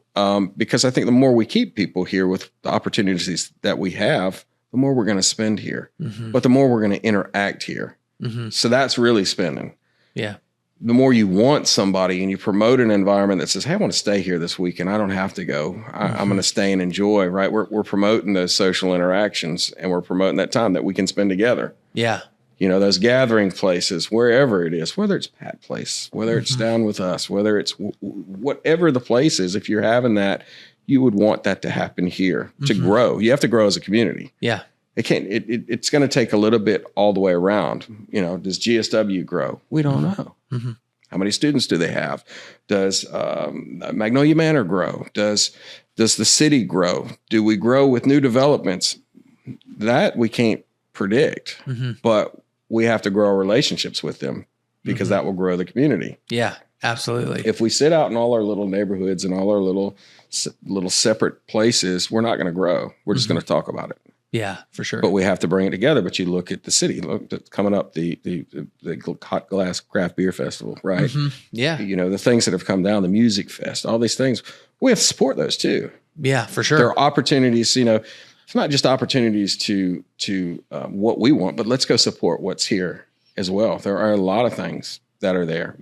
because I think the more we keep people here with the opportunities that we have, the more we're going to spend here, but the more we're going to interact here. So that's really spending. Yeah. The more you want somebody and you promote an environment that says, hey, I want to stay here this week and I don't have to go. I'm going to stay and enjoy, right? We're promoting those social interactions, and we're promoting that time that we can spend together. Yeah. Those gathering places, wherever it is, whether it's Pat Place, whether it's down with us, whether it's whatever the place is, if you're having that, you would want that to happen here to grow. You have to grow as a community. Yeah. It's going to take a little bit all the way around. Does GSW grow? We don't know. How many students do they have? Does Magnolia Manor grow? Does the city grow? Do we grow with new developments? That we can't predict, but we have to grow our relationships with them because that will grow the community. Yeah, absolutely. If we sit out in all our little neighborhoods and all our little separate places, we're not going to grow. We're just going to talk about it. Yeah, for sure. But we have to bring it together. But you look at the city, coming up, the Hot Glass Craft Beer Festival, right? Yeah. The things that have come down, the Music Fest, all these things, we have to support those too. Yeah, for sure. There are opportunities, it's not just opportunities to what we want, but let's go support what's here as well. There are a lot of things that are there,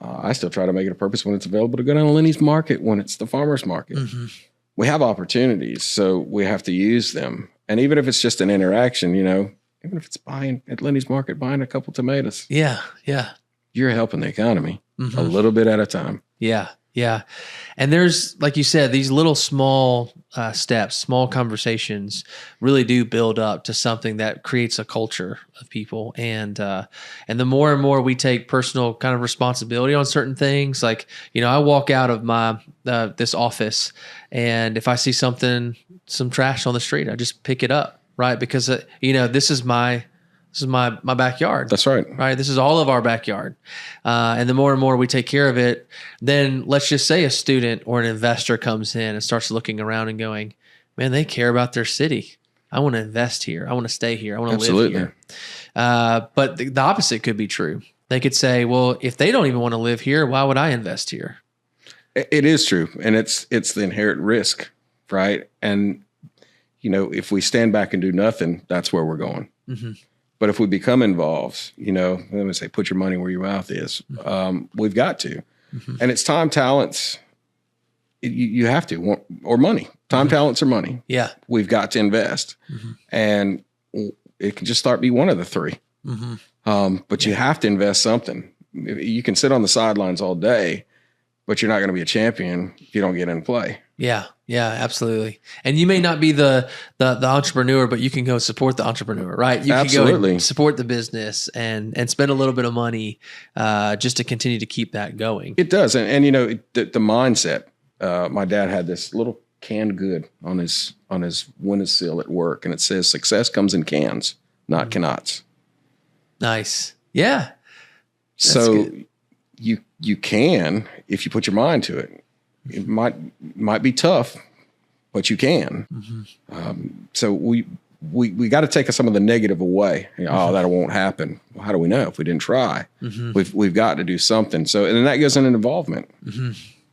I still try to make it a purpose when it's available to go down to Lenny's Market when it's the farmer's market. We have opportunities, so we have to use them. And even if it's just an interaction, even if it's buying at Lenny's Market, buying a couple tomatoes. Yeah. You're helping the economy a little bit at a time. Yeah. And there's, like you said, these little small steps, small conversations really do build up to something that creates a culture of people. And the more and more we take personal kind of responsibility on certain things, like, I walk out of my this office, and if I see some trash on the street, I just pick it up, right? Because this is my backyard. That's right. Right. This is all of our backyard. And the more and more we take care of it, then let's just say a student or an investor comes in and starts looking around and going, man, they care about their city. I want to invest here. I want to stay here. I want to live here. But the opposite could be true. They could say, well, if they don't even want to live here, why would I invest here? It is true. And it's the inherent risk, right? And, if we stand back and do nothing, that's where we're going. But if we become involved, let me say, put your money where your mouth is. We've got to. And it's time, talents. You have to, or money. Time, talents, or money. Yeah. We've got to invest. And it can just start be one of the three. But you have to invest something. You can sit on the sidelines all day, but you're not going to be a champion if you don't get in play. Yeah, absolutely. And you may not be the entrepreneur, but you can go support the entrepreneur, right? You can go and support the business and spend a little bit of money just to continue to keep that going. It does. And the mindset, my dad had this little canned good on his windowsill at work, and it says, success comes in cans, not cannots. Nice. Yeah. So you can, if you put your mind to it. It might be tough, but you can. So we got to take some of the negative away. Oh, that won't happen. Well, how do we know if we didn't try? We've got to do something. So, and then that goes into involvement.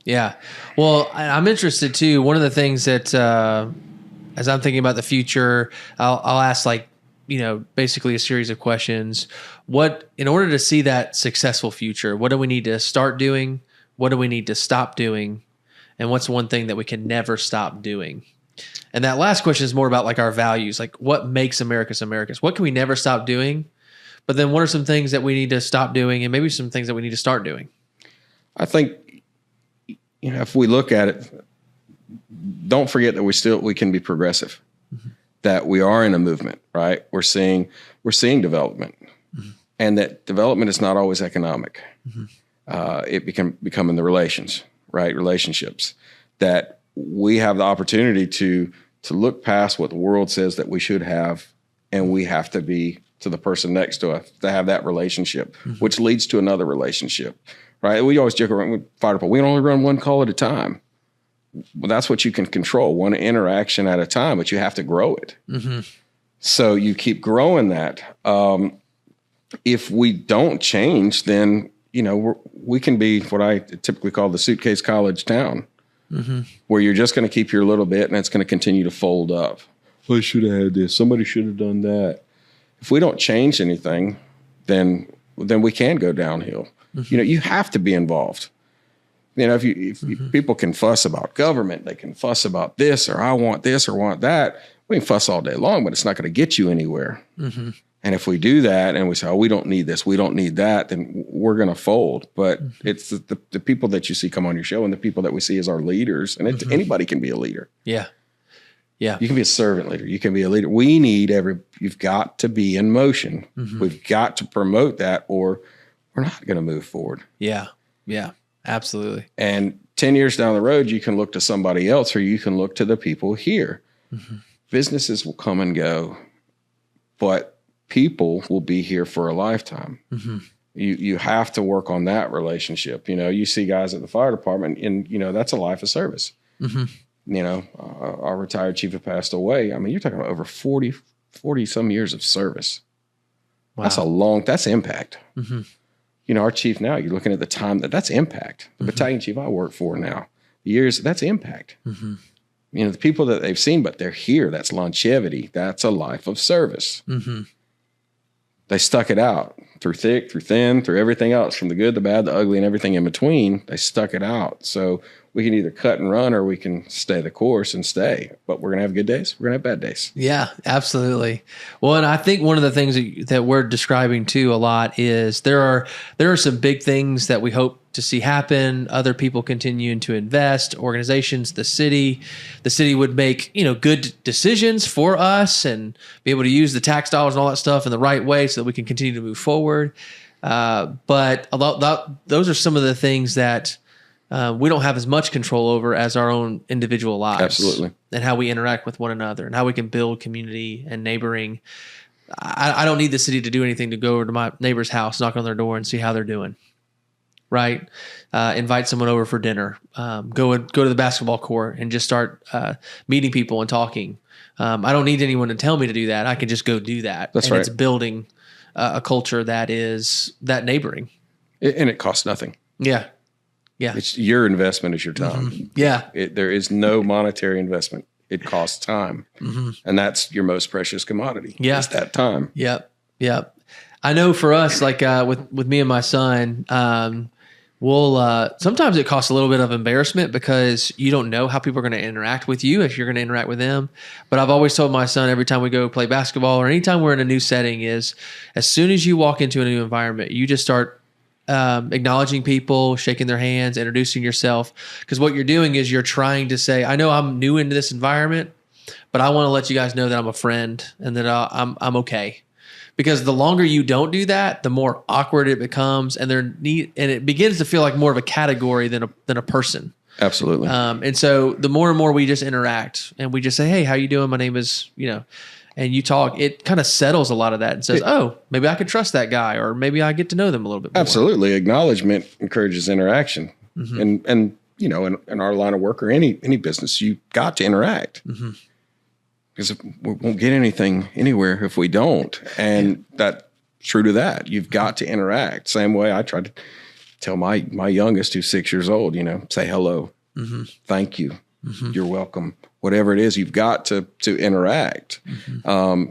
Yeah. Well, I'm interested too. One of the things that, as I'm thinking about the future, I'll ask basically a series of questions. In order to see that successful future, what do we need to start doing? What do we need to stop doing? And what's one thing that we can never stop doing? And that last question is more about like our values, like what makes Americus Americus? What can we never stop doing? But then what are some things that we need to stop doing, and maybe some things that we need to start doing? I think, if we look at it, don't forget that we can be progressive, that we are in a movement, right? We're seeing development, and that development is not always economic. It become in the relations, right? Relationships, that we have the opportunity to look past what the world says that we should have, and we have to be to the person next to us to have that relationship, which leads to another relationship, right? We always joke around with fire department, we can only run one call at a time. Well, that's what you can control, one interaction at a time, but you have to grow it. So you keep growing that. If we don't change, then we can be what I typically call the suitcase college town, where you're just going to keep your little bit and it's going to continue to fold up. I should have had this. Somebody should have done that. If we don't change anything, then we can go downhill. You have to be involved. If people can fuss about government, they can fuss about this, or I want this or want that. We can fuss all day long, but it's not going to get you anywhere. And if we do that and we say, oh, we don't need this, we don't need that, then we're going to fold. But it's the people that you see come on your show and the people that we see as our leaders. And anybody can be a leader. Yeah. Yeah. You can be a servant leader. You can be a leader. We need you've got to be in motion. We've got to promote that or we're not going to move forward. Yeah. Yeah. Absolutely. And 10 years down the road, you can look to somebody else or you can look to the people here. Businesses will come and go, but people will be here for a lifetime. You have to work on that relationship. You know, you see guys at the fire department and, you know, that's a life of service. You know, our retired chief had passed away. I mean, you're talking about over 40 some years of service. Wow. That's impact. You know, our chief now, you're looking at the time that's impact. The battalion chief I work for now, years, that's impact. You know, the people that they've seen, but they're here. That's longevity. That's a life of service. They stuck it out through thick, through thin, through everything else, from the good, the bad, the ugly, and everything in between. They stuck it out. So we can either cut and run or we can stay the course and stay. But we're going to have good days. We're going to have bad days. Yeah, absolutely. Well, and I think one of the things that we're describing too a lot is there are some big things that we hope to see happen. Other people continuing to invest, organizations, the city would make, you know, good decisions for us and be able to use the tax dollars and all that stuff in the right way so that we can continue to move forward. But those are some of the things that we don't have as much control over as our own individual lives. Absolutely. And how we interact with one another and how we can build community and neighboring. I don't need the city to do anything to go over to my neighbor's house, knock on their door and see how they're doing. Right. Invite someone over for dinner, go to the basketball court and just start meeting people and talking. I don't need anyone to tell me to do that. I can just go do that. That's right. It's building a culture that is that neighboring. And it costs nothing. Yeah. Yeah. It's your investment is your time. Yeah. There is no monetary investment. It costs time. And that's your most precious commodity. Yeah. It's that time. Yep. Yep. I know for us, like with me and my son, sometimes it costs a little bit of embarrassment because you don't know how people are going to interact with you if you're going to interact with them. But I've always told my son every time we go play basketball or anytime we're in a new setting is as soon as you walk into a new environment, you just start acknowledging people, shaking their hands, introducing yourself. Because what you're doing is you're trying to say, I know I'm new into this environment, but I want to let you guys know that I'm a friend and that I'm okay. Because the longer you don't do that, the more awkward it becomes, and it begins to feel like more of a category than a person. Absolutely. And so the more and more we just interact and we just say, "Hey, how you doing? My name is," and you talk, it kind of settles a lot of that and says, "Oh, maybe I can trust that guy, or maybe I get to know them a little bit more." Absolutely. Acknowledgement encourages interaction, and in our line of work or any business, you got to interact. Because we won't get anything anywhere if we don't. And that's true to that. You've got to interact. Same way I try to tell my youngest, who's 6 years old, say hello, thank you, you're welcome. Whatever it is, you've got to interact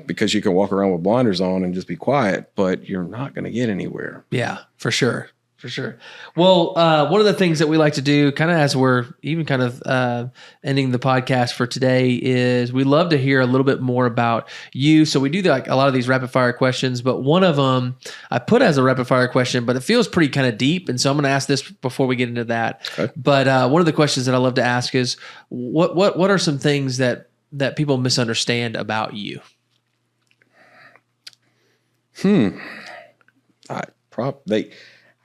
because you can walk around with blinders on and just be quiet, but you're not going to get anywhere. Yeah, for sure. For sure. Well, one of the things that we like to do kind of as we're even kind of ending the podcast for today is we love to hear a little bit more about you. So we do like a lot of these rapid fire questions, but one of them I put as a rapid fire question, but it feels pretty kind of deep. And so I'm going to ask this before we get into that. Okay. But one of the questions that I love to ask is what are some things that people misunderstand about you?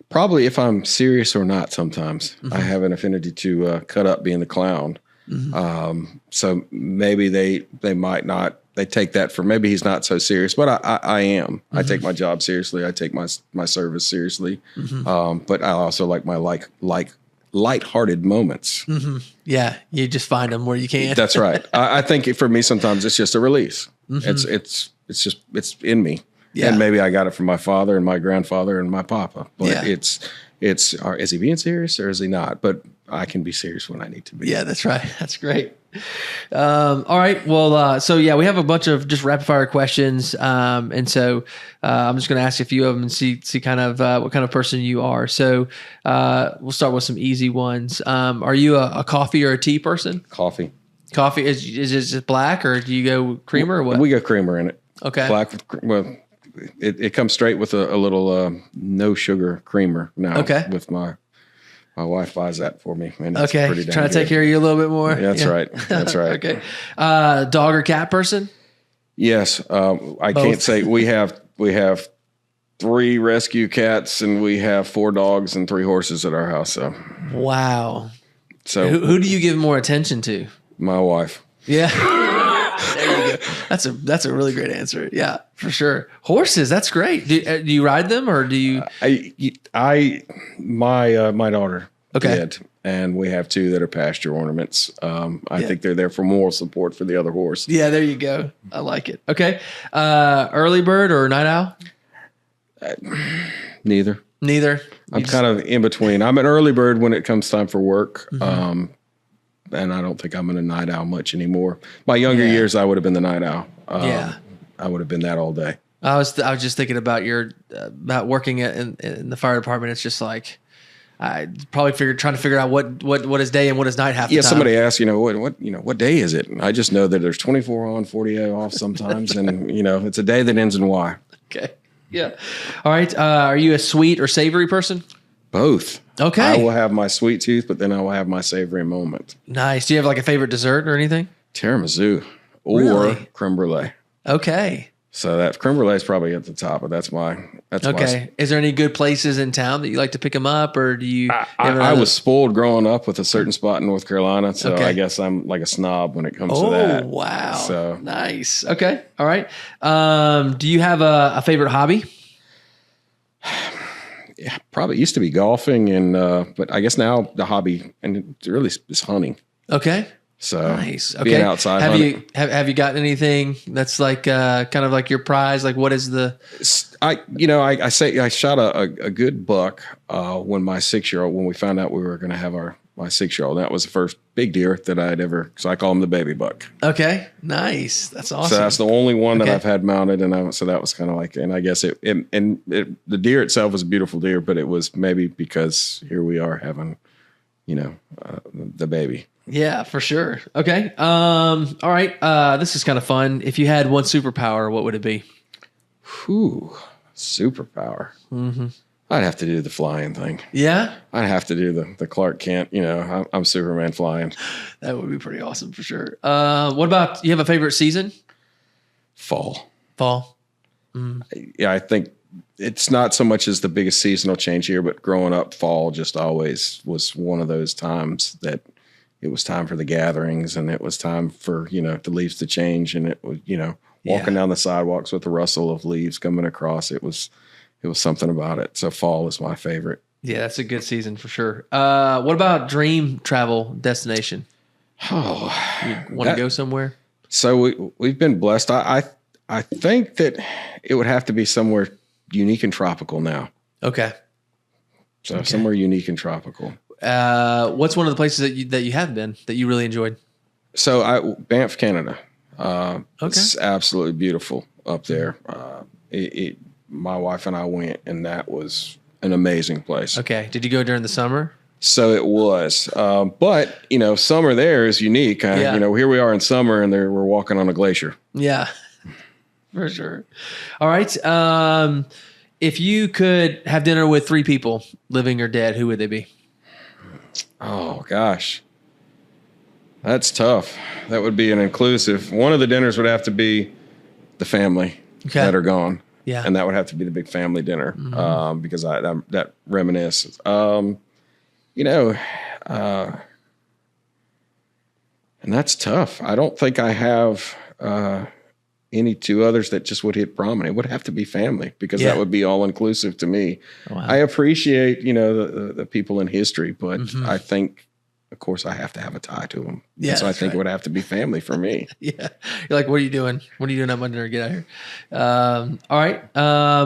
Probably if I'm serious or not, sometimes I have an affinity to cut up being the clown. So maybe they might not, they take that for maybe he's not so serious, but I am. I take my job seriously. I take my service seriously. But I also like my lighthearted moments. Yeah. You just find them where you can. That's right. I think for me, sometimes it's just a release. It's in me. Yeah. And maybe I got it from my father and my grandfather and my papa. But is he being serious or is he not? But I can be serious when I need to be. Yeah, that's right. That's great. All right. Well, so we have a bunch of just rapid fire questions. And so I'm just going to ask a few of them and see kind of what kind of person you are. So we'll start with some easy ones. Are you a coffee or a tea person? Coffee. Is it just black or do you go creamer or what? We go creamer in it. Okay. Black with it comes straight with a little no sugar creamer now. Okay. With my wife buys that for me. And it's Okay. pretty damn Trying to take care of you a little bit more. Yeah, that's right. That's right. Okay. Dog or cat person? Yes. I can't say we have 3 rescue cats and we have 4 dogs and 3 horses at our house. So wow. So who do you give more attention to? My wife. Yeah. There you go. That's a really great answer. Yeah, for sure. Horses, that's great. Do you ride them or do you? My daughter Okay. did, and we have 2 that are pasture ornaments. I think they're there for moral support for the other horse. Yeah, there you go. I like it. Okay. Early bird or night owl? Neither. I'm just- kind of in between. I'm an early bird when it comes time for work. Mm-hmm. And I don't think I'm a night owl much anymore. My younger Yeah. years, I would have been the night owl. Yeah. I would have been that all day. I was just thinking about about working in the fire department. It's just like I probably trying to figure out what is day and what is night half the Yeah, time. somebody asked, what day is it? And I just know that there's 24 on, 48 off sometimes, and it's a day that ends in Y. Okay. Yeah. All right. Are you a sweet or savory person? Both. Okay. I will have my sweet tooth, but then I will have my savory moment. Nice. Do you have like a favorite dessert or anything? Tiramisu or Really? creme brulee. Okay. So that creme brulee is probably at the top, but that's Okay. Is there any good places in town that you like to pick them up, or do you? I was spoiled growing up with a certain spot in North Carolina, so Okay. I guess I'm like a snob when it comes to Oh, that. wow. So Nice. Okay. All right. Do you have a favorite hobby? yeah, probably used to be golfing, and but I guess now the hobby and it really is hunting. Okay. So Nice. Okay. being outside Have hunting. you gotten anything that's like kind of like your prize? Like what is the? I say I shot a good buck when my 6-year-old, when we found out we were going to have my 6-year-old. That was the first big deer that I had ever. So I call him the baby buck. Okay. Nice. That's awesome. So that's the only one that Okay. I've had mounted, and so that was kind of like, and I guess the deer itself was a beautiful deer, but it was maybe because here we are having, the baby. Yeah, for sure. Okay. All right. This is kind of fun. If you had one superpower, what would it be? Whew, superpower. Mm-hmm. I'd have to do the flying thing. Yeah, I'd have to do the Clark Kent. I'm Superman flying. that would be pretty awesome for sure. What about you have a favorite season? Fall. Fall. Yeah, I think it's not so much as the biggest seasonal change here, but growing up, fall just always was one of those times that it was time for the gatherings, and it was time for the leaves to change, and it was walking down the sidewalks with the rustle of leaves coming across. It was something about it. So fall is my favorite. Yeah, that's a good season for sure. What about dream travel destination? Oh, You want to go somewhere? So we've been blessed. I think that it would have to be somewhere unique and tropical now. Okay. So somewhere unique and tropical. What's one of the places that you have been that you really enjoyed? So Banff, Canada. Okay. It's absolutely beautiful up there. My wife and I went, and that was an amazing place. Okay. Did you go during the summer? So it was, but summer there is unique. Yeah. Here we are in summer, and we're walking on a glacier. Yeah, for sure. All right. If you could have dinner with 3 people, living or dead, who would they be? Oh gosh, that's tough. That would be an inclusive. One of the dinners would have to be the family that are gone. Yeah. And that would have to be the big family dinner, because that reminisces. And that's tough. I don't think I have any 2 others that just would hit prominent. It would have to be family, because that would be all inclusive to me. Wow. I appreciate, the people in history, but I think, of course, I have to have a tie to them. Yeah, so I that's think right. it would have to be family for me. Yeah. You're like, what are you doing? What are you doing at my dinner? Get out of here. All right.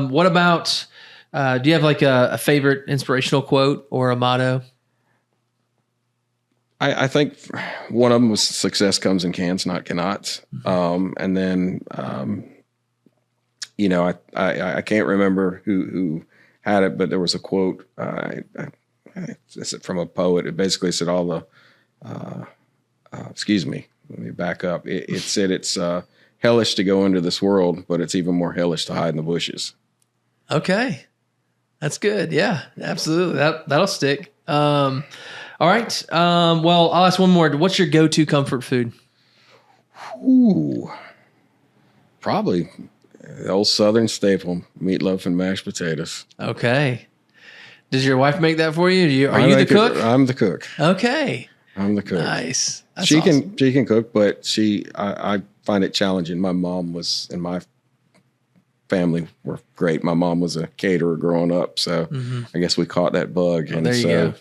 What about, do you have like a favorite inspirational quote or a motto? I think one of them was success comes in cans, not cannots. And then, I can't remember who had it, but there was a quote, it's from a poet. It basically said excuse me, let me back up. It said hellish to go into this world, but it's even more hellish to hide in the bushes. Okay. That's good. Yeah, absolutely. That'll stick. All right. Well, I'll ask one more. What's your go-to comfort food? Ooh, probably the old Southern staple, meatloaf and mashed potatoes. Okay. Does your wife make that for you? Are you the cook? I'm the cook. Okay. I'm the cook. Nice. That's she awesome. can cook, but I find it challenging. My mom was in my family were great. My mom was a caterer growing up, so I guess we caught that bug. And there you go.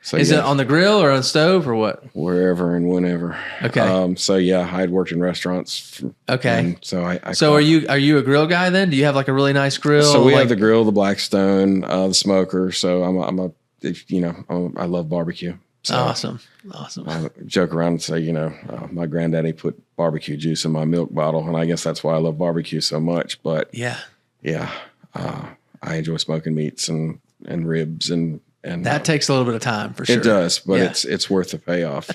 So is it on the grill or on the stove or what? Wherever and whenever. Okay. So yeah, I'd worked in restaurants. Okay. So I So are you a grill guy then? Do you have like a really nice grill? So we have the grill, the Blackstone, the smoker. So I love barbecue. So Awesome. I joke around and say, my granddaddy put barbecue juice in my milk bottle, and I guess that's why I love barbecue so much. But yeah, I enjoy smoking meats and ribs and that takes a little bit of time for sure. It does, but it's worth the payoff.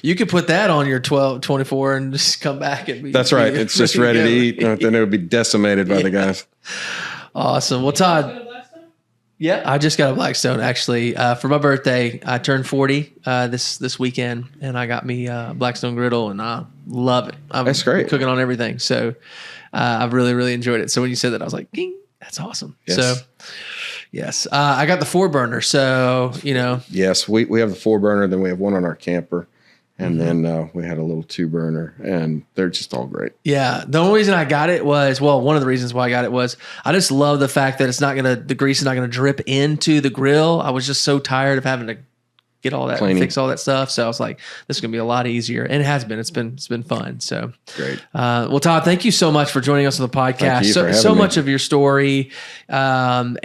You could put that on your 12-24 and just come back and be. That's right. It's just ready to eat. Then it would be decimated by the guys. Awesome. Well, Todd. Yeah, I just got a Blackstone actually for my birthday. I turned 40 this weekend, and I got me a Blackstone griddle, and I love it. That's great. Cooking on everything, so I've really, really enjoyed it. So when you said that, I was like, "Ding, that's awesome." Yes. So yes, I got the 4-burner. So yes, we have the 4-burner. Then we have one on our camper. And then we had a little 2-burner, and they're just all great. Yeah. The only reason I got it was, one of the reasons why I got it was I just love the fact that the grease is not going to drip into the grill. I was just so tired of having to get all that, fix all that stuff. So I was like, this is going to be a lot easier. And it has been. It's been fun. So great. Well, Todd, thank you so much for joining us on the podcast. Thank you for having so me. much of your story. And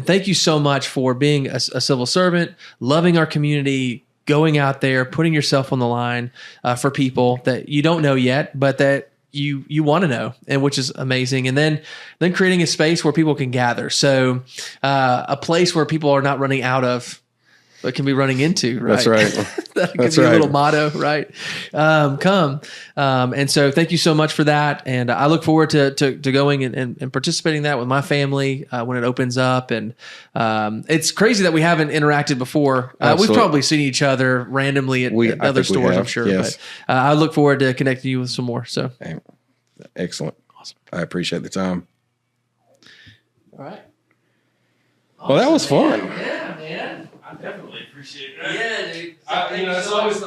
thank you so much for being a civil servant, loving our community, going out there, putting yourself on the line for people that you don't know yet, but that you want to know, and which is amazing. And then creating a space where people can gather. So a place where people are not running out of, but can be running into, right? That's right. That could be a little motto, right? Come. And so thank you so much for that. And I look forward to going and participating in that with my family when it opens up. And it's crazy that we haven't interacted before. We've probably seen each other randomly at other stores, I'm sure. Yes. But I look forward to connecting you with some more. So excellent. Awesome. I appreciate the time. All right. Well, that was fun. Yeah, man. I definitely appreciate it. Yeah, dude. It's always